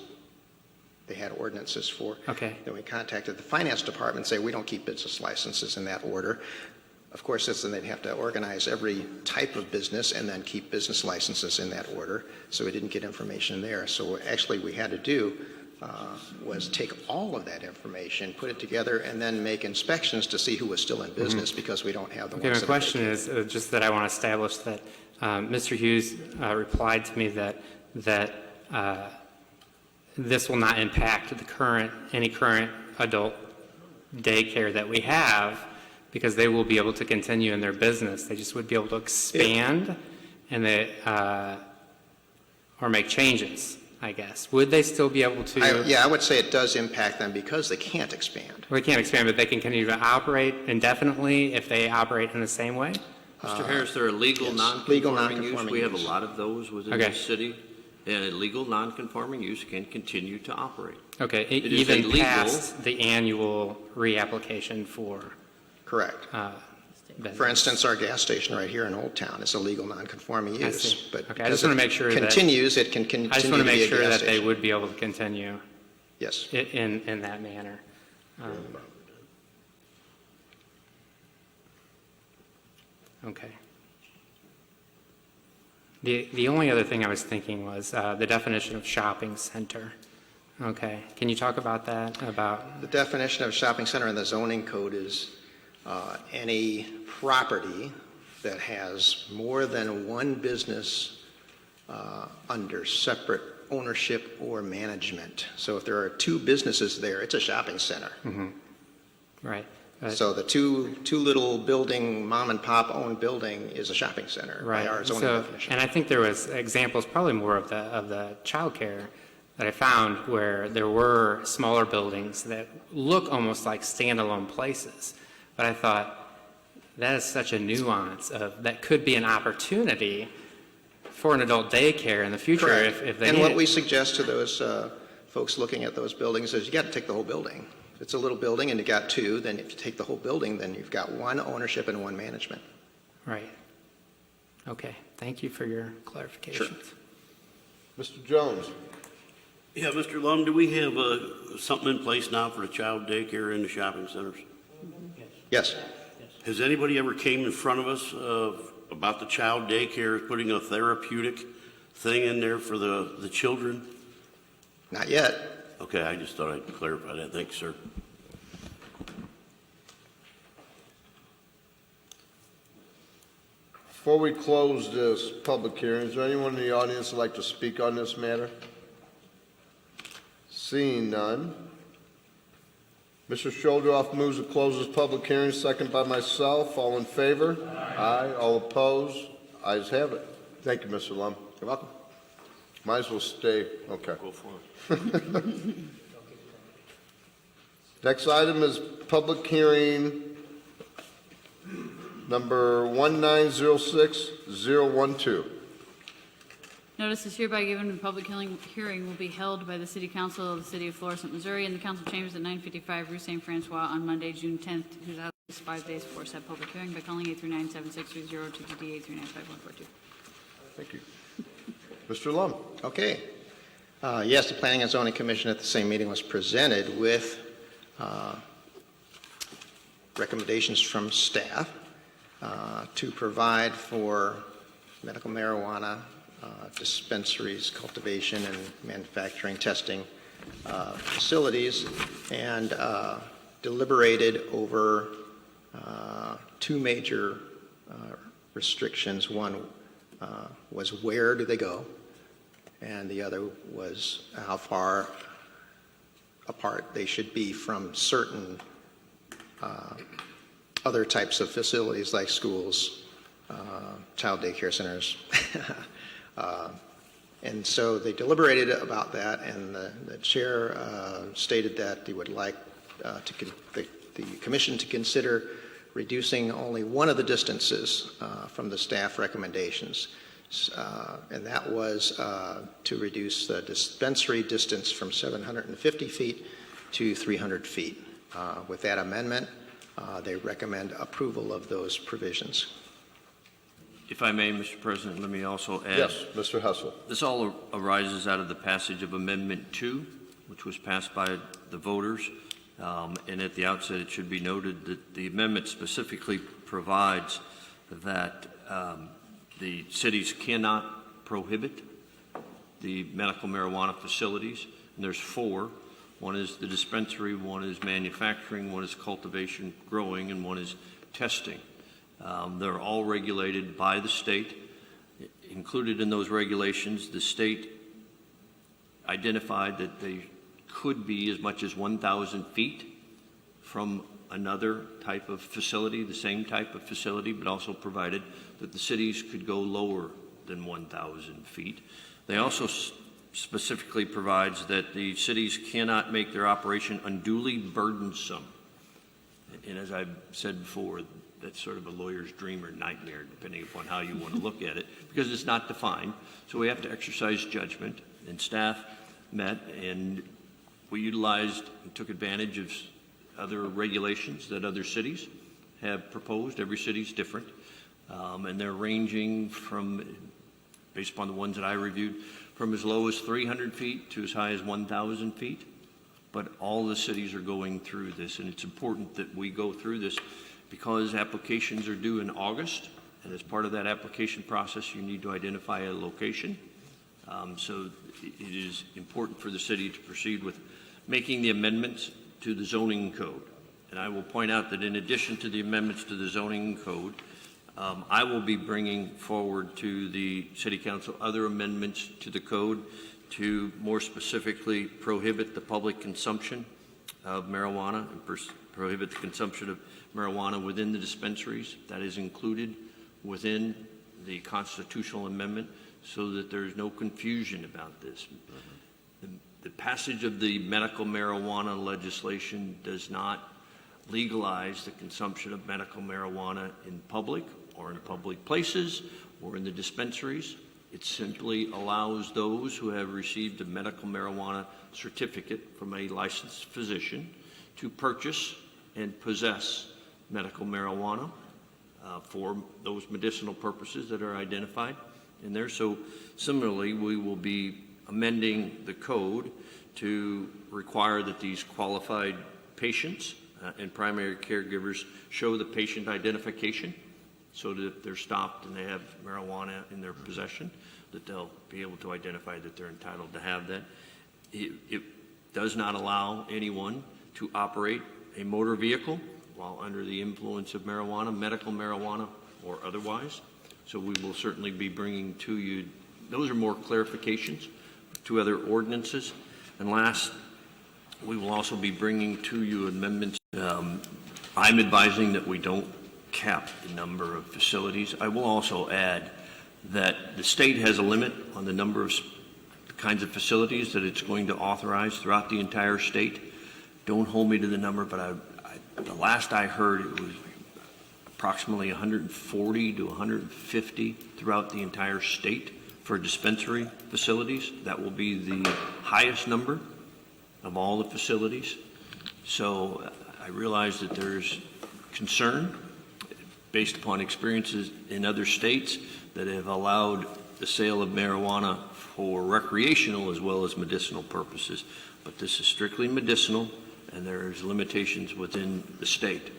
they had ordinances for. Okay. Then we contacted the finance department and say, we don't keep business licenses in that order. Of course, then they'd have to organize every type of business and then keep business licenses in that order, so we didn't get information there. So actually we had to do was take all of that information, put it together, and then make inspections to see who was still in business because we don't have the ones my question is just that I want to establish that Mr. Hughes replied to me that this will not impact any current adult daycare that we have, because they will be able to continue in their business. They just would be able to expand and or make changes, I guess. Would they still be able to? I would say it does impact them because they can't expand. Well, they can't expand, but they can continue to operate indefinitely if they operate in the same way? Mr. Harris, there are legal non-conforming use. We have a lot of those within the city. And a legal non-conforming use can continue to operate. Okay, It is even illegal. past the annual reapplication for? Correct. For instance, our gas station right here in Old Town is a legal non-conforming use. But okay, I just want to make sure continues, it can continue. I just want to make sure that station. they would be able to continue. Yes. In that manner. Okay. The only other thing I was thinking was the definition of shopping center. Okay, can you talk about that? The definition of shopping center in the zoning code is any property that has more than one business under separate ownership or management. So if there are 2 businesses there, it's a shopping center. Mm-hmm. Right. So the two little building, mom and pop owned building is a shopping center by our zoning definition. And I think there was examples, probably more of the childcare that I found, where there were smaller buildings that look almost like standalone places. But I thought that is such a nuance of that could be an opportunity for an adult daycare in the future if they. And what we suggest to those folks looking at those buildings is you got to take the whole building. If it's a little building and you got 2, then if you take the whole building, then you've got 1 ownership and 1 management. Right. Okay. Thank you for your clarifications. Sure. Mr. Jones. Yeah, Mr. Lum, do we have something in place now for the child daycare in the shopping centers? Yes. Has anybody ever came in front of us about the child daycare putting a therapeutic thing in there for the children? Not yet. Okay, I just thought I'd clarify that. Thanks, sir. Before we close this public hearing, is there anyone in the audience who'd like to speak on this matter? Seeing none. Mr. Shuldroff moves to close this public hearing, second by myself. All in favor? Aye. All opposed? Ayes have it. Thank you, Mr. Lum. You're welcome. Might as well stay. Okay. Go for it. Next item is public hearing number 1906012. Notice is hereby given, the public hearing will be held by the City Council of the City of Florissant, Missouri, in the council chambers at 955 Rue St Francois on Monday, June 10th, 2000, 5 days before said public hearing, by calling 839-7630 to DD 839-5142. Thank you. Mr. Lum. Okay. Yes, the Planning and Zoning Commission at the same meeting was presented with recommendations from staff to provide for medical marijuana dispensaries, cultivation, and manufacturing testing facilities, and deliberated over two major restrictions. One was where do they go, and the other was how far apart they should be from certain other types of facilities like schools, child daycare centers. And so they deliberated about that, and the chair stated that he would like the commission to consider reducing only one of the distances from the staff recommendations. And that was to reduce the dispensary distance from 750 feet to 300 feet. With that amendment, they recommend approval of those provisions. If I may, Mr. President, let me also add. Yes, Mr. Hessel. This all arises out of the passage of Amendment 2, which was passed by the voters. And at the outset, it should be noted that the amendment specifically provides that the cities cannot prohibit the medical marijuana facilities. And there's four. One is the dispensary, one is manufacturing, one is cultivation, growing, and one is testing. They're all regulated by the state. Included in those regulations, the state identified that they could be as much as 1,000 feet from another type of facility, the same type of facility, but also provided that the cities could go lower than 1,000 feet. They also specifically provides that the cities cannot make their operation unduly burdensome. And as I've said before, that's sort of a lawyer's dream or nightmare, depending upon how you want to look at it, because it's not defined. So we have to exercise judgment, and staff met, and we utilized and took advantage of other regulations that other cities have proposed. Every city's different, and they're ranging from, based upon the ones that I reviewed, from as low as 300 feet to as high as 1,000 feet. But all the cities are going through this, and it's important that we go through this because applications are due in August, and as part of that application process, you need to identify a location. So it is important for the city to proceed with making the amendments to the zoning code. And I will point out that in addition to the amendments to the zoning code, I will be bringing forward to the City Council other amendments to the code to more specifically prohibit the public consumption of marijuana and prohibit the consumption of marijuana within the dispensaries. That is included within the constitutional amendment so that there is no confusion about this. The passage of the medical marijuana legislation does not legalize the consumption of medical marijuana in public or in public places or in the dispensaries. It simply allows those who have received a medical marijuana certificate from a licensed physician to purchase and possess medical marijuana for those medicinal purposes that are identified in there. So similarly, we will be amending the code to require that these qualified patients and primary caregivers show the patient identification so that if they're stopped and they have marijuana in their possession, that they'll be able to identify that they're entitled to have that. It does not allow anyone to operate a motor vehicle while under the influence of marijuana, medical marijuana, or otherwise. So we will certainly be bringing to you, those are more clarifications to other ordinances. And last, we will also be bringing to you amendments. I'm advising that we don't cap the number of facilities. I will also add that the state has a limit on the number of kinds of facilities that it's going to authorize throughout the entire state. Don't hold me to the number, but the last I heard, it was approximately 140 to 150 throughout the entire state for dispensary facilities. That will be the highest number of all the facilities. So I realize that there's concern based upon experiences in other states that have allowed the sale of marijuana for recreational as well as medicinal purposes. But this is strictly medicinal, and there's limitations within the state.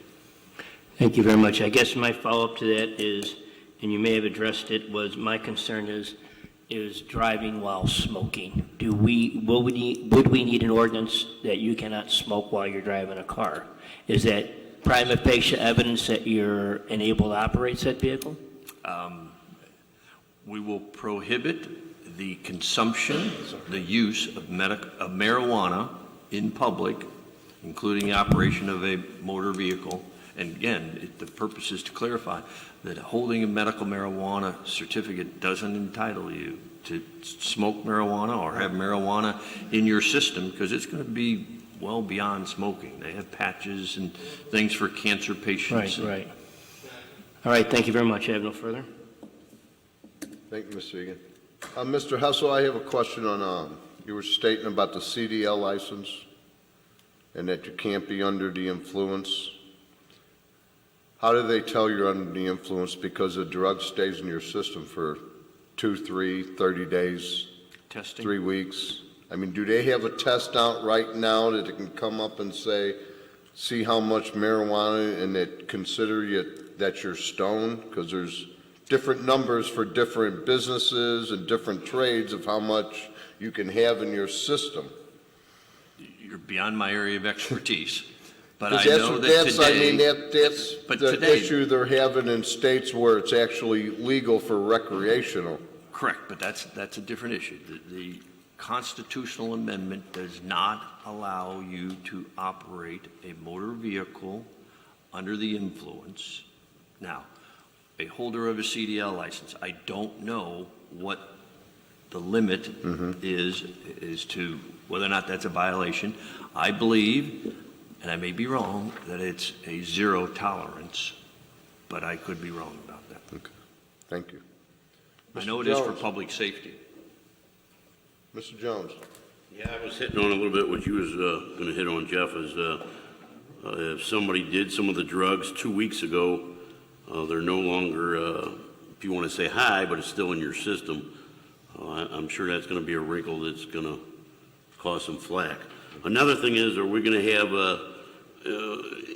Thank you very much. I guess my follow-up to that is, and you may have addressed it, was my concern is is driving while smoking. Would we need an ordinance that you cannot smoke while you're driving a car? Is that prima facie evidence that you're unable to operate said vehicle? We will prohibit the consumption, the use of marijuana in public, including the operation of a motor vehicle. And again, the purpose is to clarify that holding a medical marijuana certificate doesn't entitle you to smoke marijuana or have marijuana in your system, because it's going to be well beyond smoking. They have patches and things for cancer patients. Right. All right, thank you very much. I have no further. Thank you, Mr. Egan. Mr. Hessel, I have a question on, you were stating about the CDL license and that you can't be under the influence. How do they tell you're under the influence? Because the drug stays in your system for 2, 3, 30 days, Testing. 3 weeks. I mean, do they have a test out right now that it can come up and say, see how much marijuana, and that consider you that you're stoned? Because there's different numbers for different businesses and different trades of how much you can have in your system. You're beyond my area of expertise. But Because I know that that's but the today, issue they're having in states where it's actually legal for recreational. correct, but that's a different issue. The constitutional amendment does not allow you to operate a motor vehicle under the influence. Now, a holder of a CDL license, I don't know what the limit is to whether or not that's a violation. I believe, and I may be wrong, that it's a zero tolerance, but I could be wrong about that. Okay, thank you. I know Mr. it is for Jones. public safety. Mr. Jones. Yeah, I was hitting on a little bit what you was going to hit on, Jeff, is if somebody did some of the drugs 2 weeks ago, they're no longer, if you want to say high, but it's still in your system. I'm sure that's going to be a wrinkle that's going to cause some flack. Another thing is, are we going to have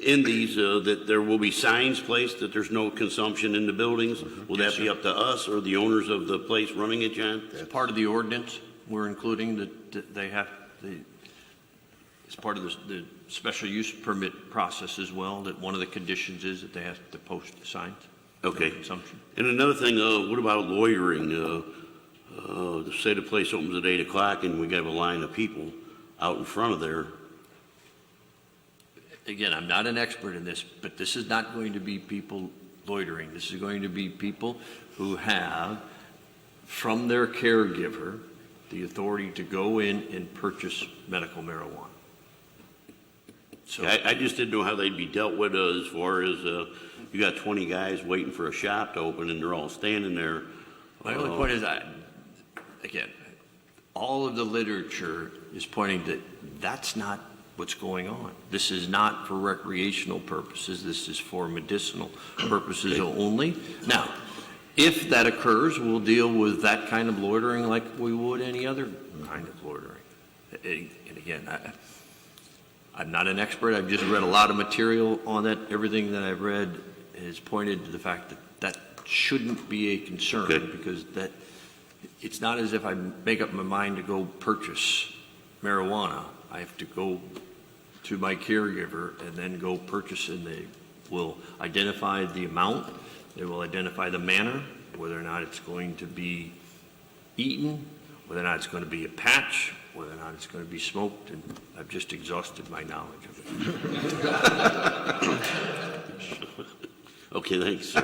in these that there will be signs placed that there's no consumption in the buildings? Will that be up to us or the owners of the place running it, John? It's part of the ordinance. We're including that they have it's part of the special use permit process as well, that one of the conditions is that they have to post signs. Okay. Consumption. And another thing, what about loitering? Say the place opens at 8 o'clock and we have a line of people out in front of there. Again, I'm not an expert in this, but this is not going to be people loitering. This is going to be people who have, from their caregiver, the authority to go in and purchase medical marijuana. So I just didn't know how they'd be dealt with as far as you got 20 guys waiting for a shop to open and they're all standing there. my only point is, again, all of the literature is pointing that that's not what's going on. This is not for recreational purposes. This is for medicinal purposes only. Now, if that occurs, we'll deal with that kind of loitering like we would any other kind of loitering. And again, I'm not an expert. I've just read a lot of material on that. Everything that I've read has pointed to the fact that that shouldn't be a concern, because that it's not as if I make up my mind to go purchase marijuana. I have to go to my caregiver and then go purchase, and they will identify the amount. They will identify the manner, whether or not it's going to be eaten, whether or not it's going to be a patch, whether or not it's going to be smoked, and I've just exhausted my knowledge of it. Okay, thanks.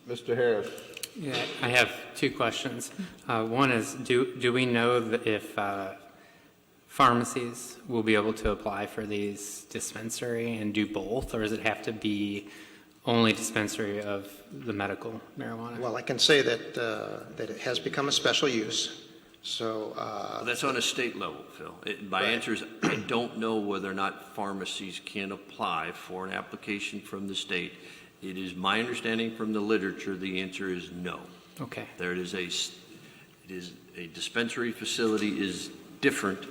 Mr. Harris. Yeah, I have two questions. One is, do we know that if pharmacies will be able to apply for these dispensary and do both, or does it have to be only dispensary of the medical marijuana? Well, I can say that that it has become a special use. So Well, that's on a state level, Phil. My answer is I don't know whether or not pharmacies can apply for an application from the state. It is my understanding from the literature the answer is no. Okay. There is a dispensary facility is different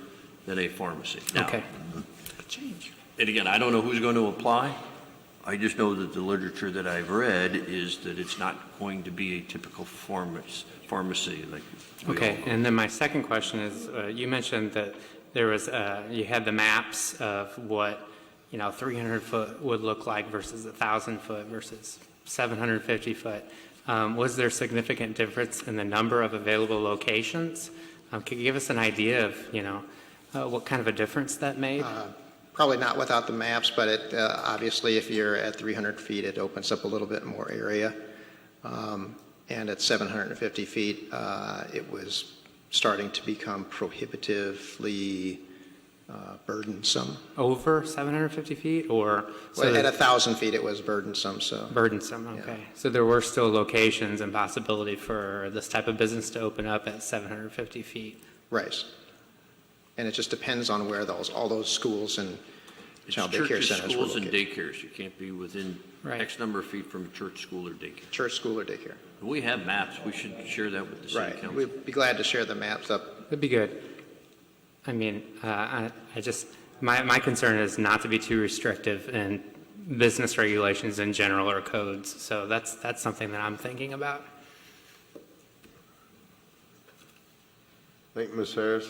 than a pharmacy. Now, Okay. and again, I don't know who's going to apply. I just know that the literature that I've read is that it's not going to be a typical pharmacy like we all Okay, know. and then my second question is, you mentioned that there was, you had the maps of what, 300 foot would look like versus 1,000 foot versus 750 foot. Was there significant difference in the number of available locations? Can you give us an idea of, what kind of a difference that made? Probably not without the maps, but it, obviously if you're at 300 feet, it opens up a little bit more area. And at 750 feet, it was starting to become prohibitively burdensome. Over 750 feet or? Well, at 1,000 feet, it was burdensome, so. Burdensome, okay. So there were still locations and possibility for this type of business to open up at 750 feet? Right. And it just depends on where all those schools and child daycare Churches, centers were schools, and located. daycares. You can't be within Right. X number of feet from a church, school, or daycare. Church, school, or daycare. We have maps. We should share that with the city Right. council. We'd be glad to share the maps up. That'd be good. I mean, I just, my concern is not to be too restrictive in business regulations in general or codes. So that's something that I'm thinking about. Thank you, Ms. Harris.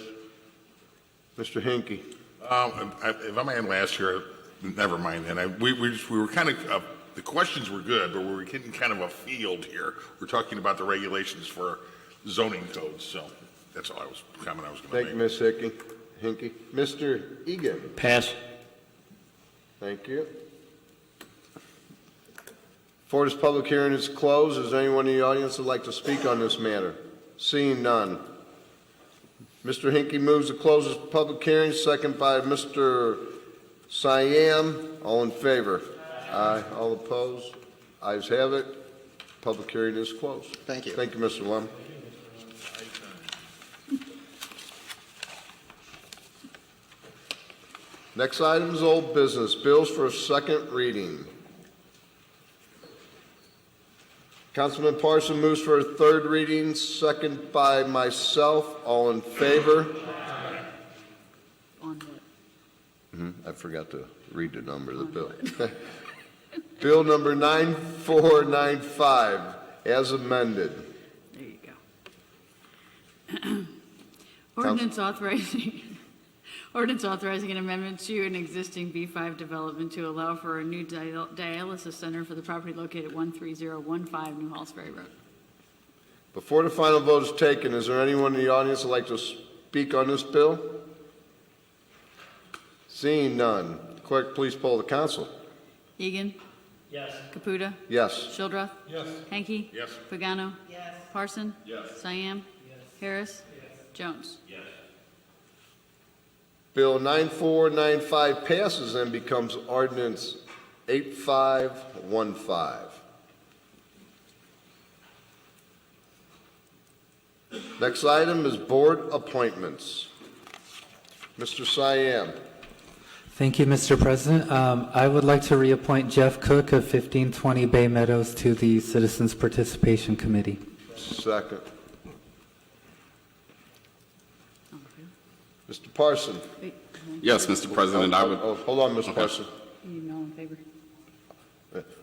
Mr. Hinkie. If I may add last year, never mind then. We were kind of, the questions were good, but we were getting kind of a field here. We're talking about the regulations for zoning codes, so that's all comment I was going to Thank make. you, Ms. Hinkie. Mr. Egan. Pass. Thank you. Before this public hearing is closed, is there anyone in the audience that would like to speak on this matter? Seeing none. Mr. Hinkie moves to close this public hearing, second by Mr. Siam. All in favor? Aye. All opposed? Ayes have it. Public hearing is closed. Thank you. Thank you, Mr. Lum. Next item is old business, bills for a second reading. Councilman Parson moves for a third reading, second by myself. All in favor? I forgot to read the number of the bill. Bill number 9495, as amended. There you go. Ordinance authorizing an amendment to an existing B5 development to allow for a new dialysis center for the property located at 13015 New Halls Ferry Road. Before the final vote is taken, is there anyone in the audience that would like to speak on this bill? Seeing none, clerk, please poll the council. Egan. Yes. Caputa. Yes. Shildroth. Yes. Hanky. Yes. Pagano. Yes. Parson. Yes. Siam. Harris. Jones. Yes. Bill 9495 passes and becomes ordinance 8515. Next item is board appointments. Mr. Siam. Thank you, Mr. President. I would like to reappoint Jeff Cook of 1520 Bay Meadows to the Citizens Participation Committee. Second. Mr. Parson. Yes, Mr. President, I would. Hold on, Mr. Parson. You know in favor?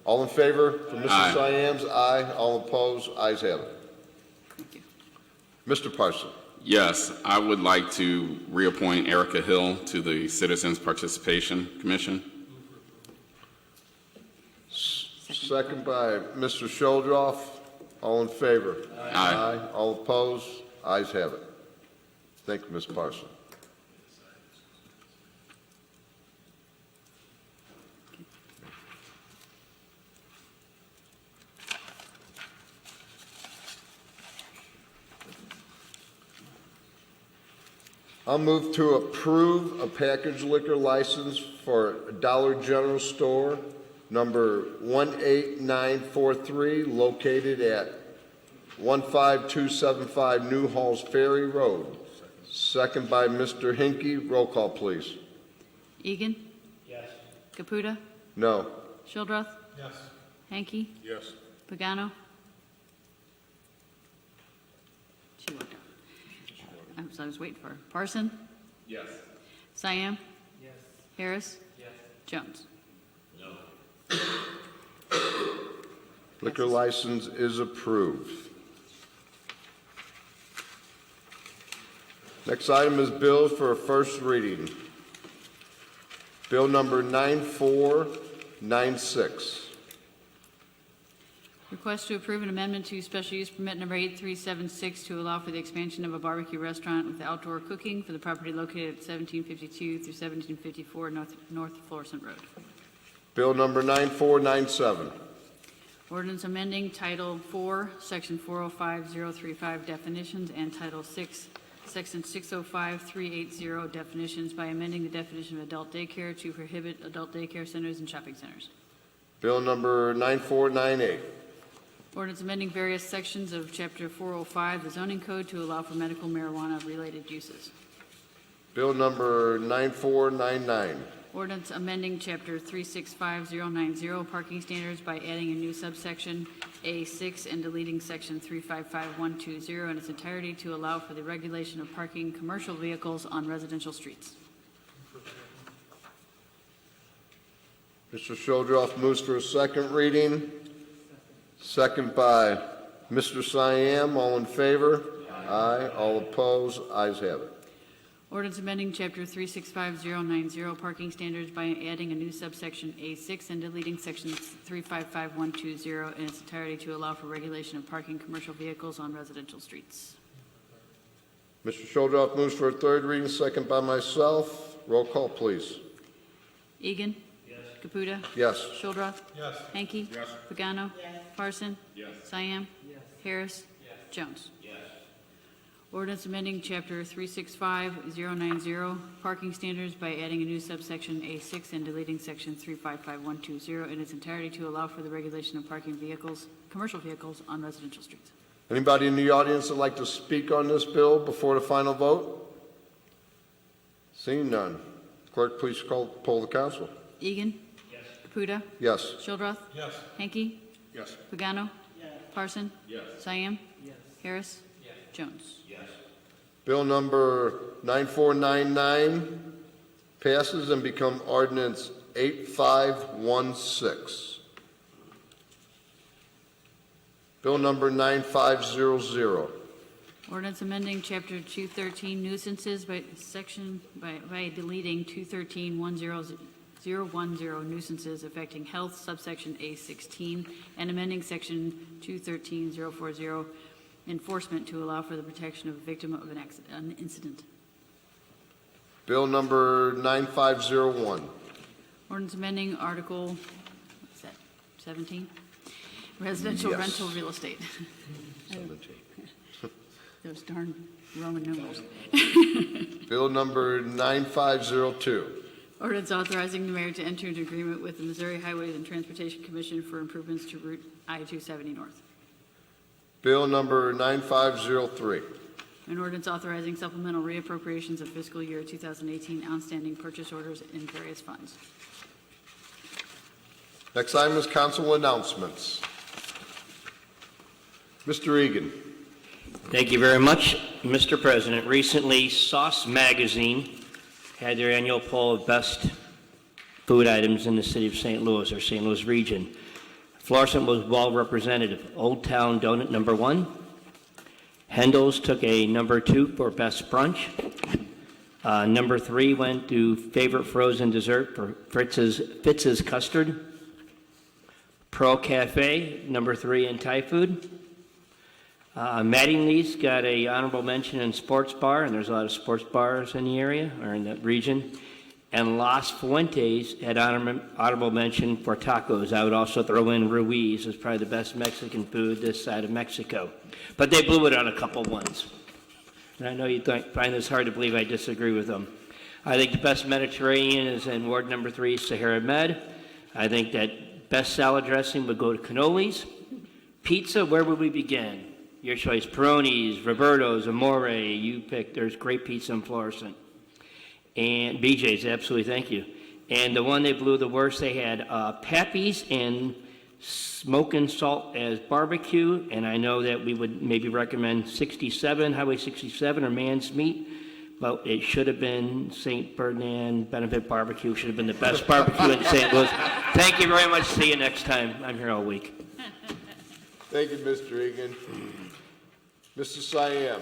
All in favor for Mr. Aye. Siam's? Aye. All opposed? Ayes have it. Thank you. Mr. Parson. Yes, I would like to reappoint Erica Hill to the Citizens Participation Commission. Second by Mr. Shildroff. All in favor? Aye. All opposed? Ayes have it. Thank you, Ms. Parson. I'll move to approve a packaged liquor license for Dollar General Store number 18943 located at 15275 New Halls Ferry Road. Second by Mr. Hinkie. Roll call, please. Egan. Yes. Caputa. No. Shildroth. Yes. Hanky. Yes. Pagano. She walked out. I was waiting for her. Parson. Yes. Siam. Yes. Harris. Yes. Jones. No. Liquor license is approved. Next item is bills for a first reading. Bill number 9496. Request to approve an amendment to special use permit number 8376 to allow for the expansion of a barbecue restaurant with outdoor cooking for the property located at 1752 through 1754 North Florissant Road. Bill number 9497. Ordinance amending Title 4, Section 405035 definitions and Title 6, Section 605380 definitions by amending the definition of adult daycare to prohibit adult daycare centers and shopping centers. Bill number 9498. Ordinance amending various sections of Chapter 405, the zoning code, to allow for medical marijuana-related uses. Bill number 9499. Ordinance amending Chapter 365090, parking standards, by adding a new subsection A6 and deleting Section 355120 in its entirety to allow for the regulation of parking commercial vehicles on residential streets. Mr. Shuldroff moves for a second reading. Second by Mr. Siam. All in favor? Aye. All opposed? Ayes have it. Ordinance amending Chapter 365090, parking standards, by adding a new subsection A6 and deleting Section 355120 in its entirety to allow for regulation of parking commercial vehicles on residential streets. Mr. Shuldroff moves for a third reading. Second by myself. Roll call, please. Egan. Yes. Caputa. Yes. Shildroth. Yes. Hanky. Yes. Pagano. Yes. Parson. Yes. Siam. Yes. Harris. Yes. Jones. Yes. Ordinance amending Chapter 365090, parking standards, by adding a new subsection A6 and deleting Section 355120 in its entirety to allow for the regulation of parking vehicles, commercial vehicles on residential streets. Anybody in the audience that would like to speak on this bill before the final vote? Seeing none. Clerk, please poll the council. Egan. Yes. Caputa. Yes. Shildroth. Yes. Hanky. Yes. Pagano. Yes. Parson. Yes. Siam. Yes. Harris. Jones. Yes. Bill number 9499 passes and become ordinance 8516. Bill number 9500. Ordinance amending Chapter 213 nuisances by deleting 213-10010 nuisances affecting health, subsection A16, and amending Section 213-040 enforcement to allow for the protection of a victim of an incident. Bill number 9501. Ordinance amending Article, what's that, 17? Residential Yes. rental real estate. 17. Those darn Roman numerals. Bill number 9502. Ordinance authorizing the mayor to enter into agreement with the Missouri Highways and Transportation Commission for improvements to Route I-270 North. Bill number 9503. An ordinance authorizing supplemental reappropriations of fiscal year 2018 outstanding purchase orders in various funds. Next item is council announcements. Mr. Egan. Thank you very much, Mr. President. Recently, Sauce Magazine had their annual poll of best food items in the city of St. Louis, or St. Louis region. Florissant was well represented. Old Town Donut #1. Hendel's took a #2 for best brunch. #3 went to favorite frozen dessert for Fitz's custard. Pearl Cafe, #3 in Thai food. Mattingly's got a honorable mention in sports bar, and there's a lot of sports bars in the area or in that region. And Las Fuentes had honorable mention for tacos. I would also throw in Ruiz as probably the best Mexican food this side of Mexico. But they blew it on a couple ones. And I know you find this hard to believe. I disagree with them. I think the best Mediterranean is in Ward #3, Sahara Med. I think that best salad dressing would go to cannolis. Pizza, where would we begin? Your choice, Peroni's, Roberto's, Amore, you pick. There's great pizza in Florissant. And BJ's, absolutely, thank you. And the one they blew the worst, they had Pappy's and Smoke and Salt as barbecue. And I know that we would maybe recommend 67, Highway 67, or Man's Meat. But it should have been St. Ferdinand Benefit Barbecue. Should have been the best barbecue in St. Louis. Thank you very much. See you next time. I'm here all week. Thank you, Mr. Egan. Mr. Siam.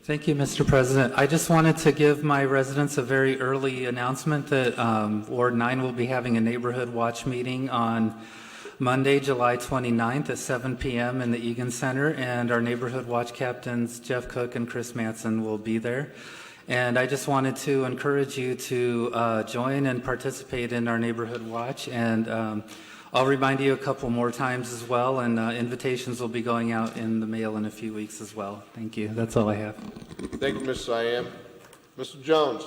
Thank you, Mr. President. I just wanted to give my residents a very early announcement that Ward 9 will be having a neighborhood watch meeting on Monday, July 29th at 7 p.m. in the Egan Center, and our neighborhood watch captains, Jeff Cook and Chris Manson, will be there. And I just wanted to encourage you to join and participate in our neighborhood watch, and I'll remind you a couple more times as well, and invitations will be going out in the mail in a few weeks as well. Thank you. That's all I have. Thank you, Mr. Siam. Mr. Jones.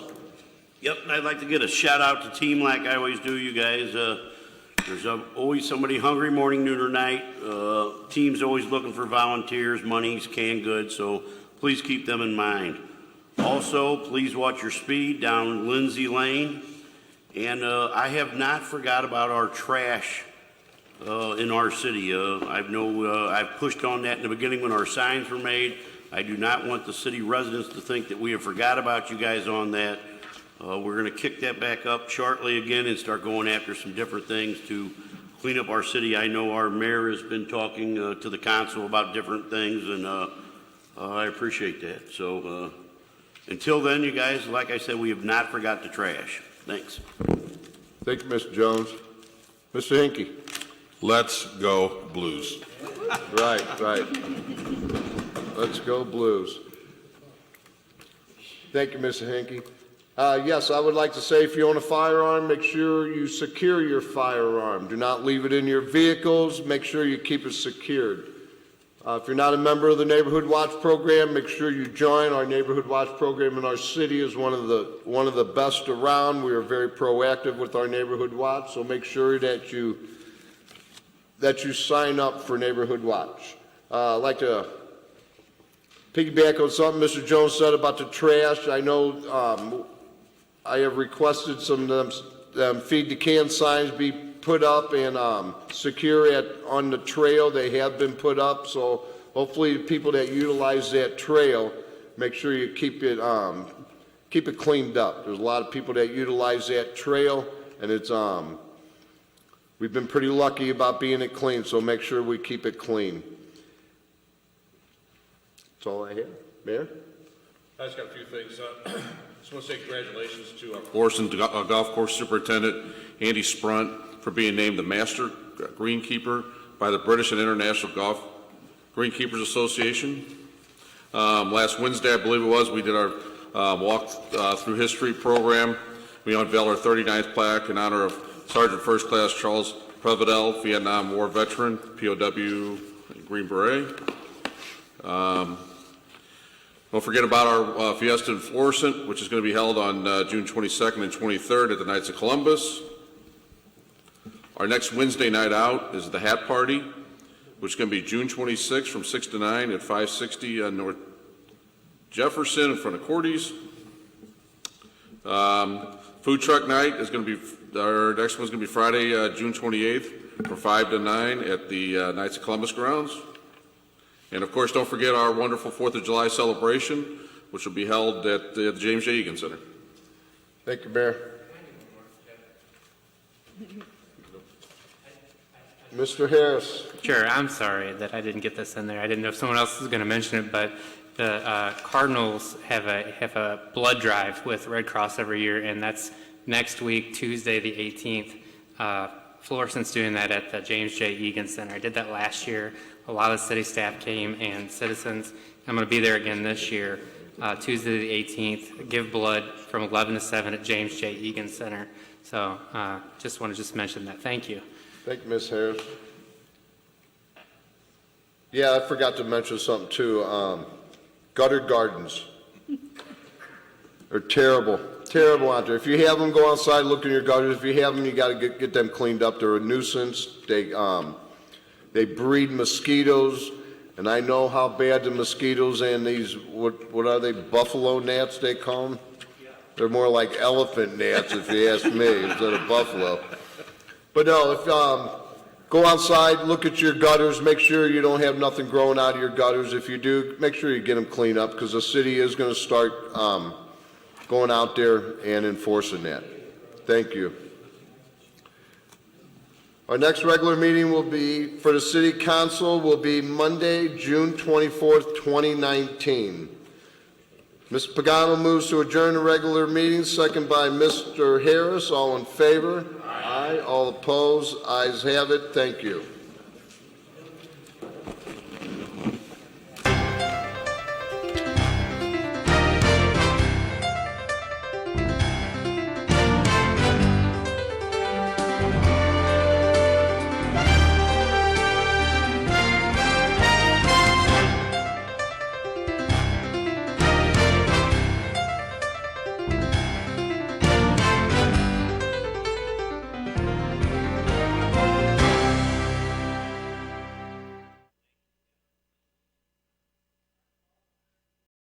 Yep, and I'd like to get a shout out to team like I always do, you guys. There's always somebody hungry morning, noon, or night. Team's always looking for volunteers, monies, canned goods, so please keep them in mind. Also, please watch your speed down Lindsay Lane. And I have not forgot about our trash in our city. I've pushed on that in the beginning when our signs were made. I do not want the city residents to think that we have forgot about you guys on that. We're going to kick that back up shortly again and start going after some different things to clean up our city. I know our mayor has been talking to the council about different things, and I appreciate that. So until then, you guys, like I said, we have not forgot the trash. Thanks. Thank you, Mr. Jones. Mr. Hinkie. Let's go Blues. Right. Let's go Blues. Thank you, Mr. Hinkie. Yes, I would like to say if you own a firearm, make sure you secure your firearm. Do not leave it in your vehicles. Make sure you keep it secured. If you're not a member of the Neighborhood Watch program, make sure you join. Our Neighborhood Watch program in our city is one of the best around. We are very proactive with our Neighborhood Watch, so make sure that you sign up for Neighborhood Watch. I'd like to piggyback on something Mr. Jones said about the trash. I know I have requested some of them feed the can signs be put up and secure on the trail. They have been put up, so hopefully the people that utilize that trail, make sure you keep it cleaned up. There's a lot of people that utilize that trail, and it's we've been pretty lucky about being it clean, so make sure we keep it clean. That's all I have. Mayor? I just got a few things. Just want to say congratulations to our Florissant Golf Course Superintendent, Andy Sprunt, for being named the Master Greenkeeper by the British and International Golf Greenkeepers Association. Last Wednesday, I believe it was, we did our walk through history program. We unveiled our 39th plaque in honor of Sergeant First Class Charles Prevedel, Vietnam War veteran, POW, Green Beret. Don't forget about our Fiesta in Florissant, which is going to be held on June 22nd and 23rd at the Knights of Columbus. Our next Wednesday night out is the Hat Party, which is going to be June 26th from 6 to 9 at 560 North Jefferson in front of Cordy's. Food Truck Night is going to be, our next one's going to be Friday, June 28th from 5 to 9 at the Knights of Columbus grounds. And of course, don't forget our wonderful 4th of July celebration, which will be held at the James J. Egan Center. Thank you, Mayor. Mr. Harris. Sure, I'm sorry that I didn't get this in there. I didn't know if someone else was going to mention it, but the Cardinals have a blood drive with Red Cross every year, and that's next week, Tuesday the 18th. Florissant's doing that at the James J. Egan Center. I did that last year. A lot of city staff came and citizens. I'm going to be there again this year, Tuesday the 18th. Give blood from 11 to 7 at James J. Egan Center. So just want to mention that. Thank you. Thank you, Ms. Harris. Yeah, I forgot to mention something too. Gutter gardens. They're terrible out there. If you have them, go outside, look in your gutters. If you have them, you got to get them cleaned up. They're a nuisance. They breed mosquitoes, and I know how bad the mosquitoes and these, what are they, buffalo gnats they call them? They're more like elephant gnats, if you ask me, instead of buffalo. But no, if go outside, look at your gutters, make sure you don't have nothing growing out of your gutters. If you do, make sure you get them cleaned up, because the city is going to start going out there and enforcing that. Thank you. Our next regular meeting will be, for the City Council, will be Monday, June 24th, 2019. Mr. Pagano moves to adjourn the regular meeting, second by Mr. Harris. All in favor? Aye. All opposed? Ayes have it. Thank you.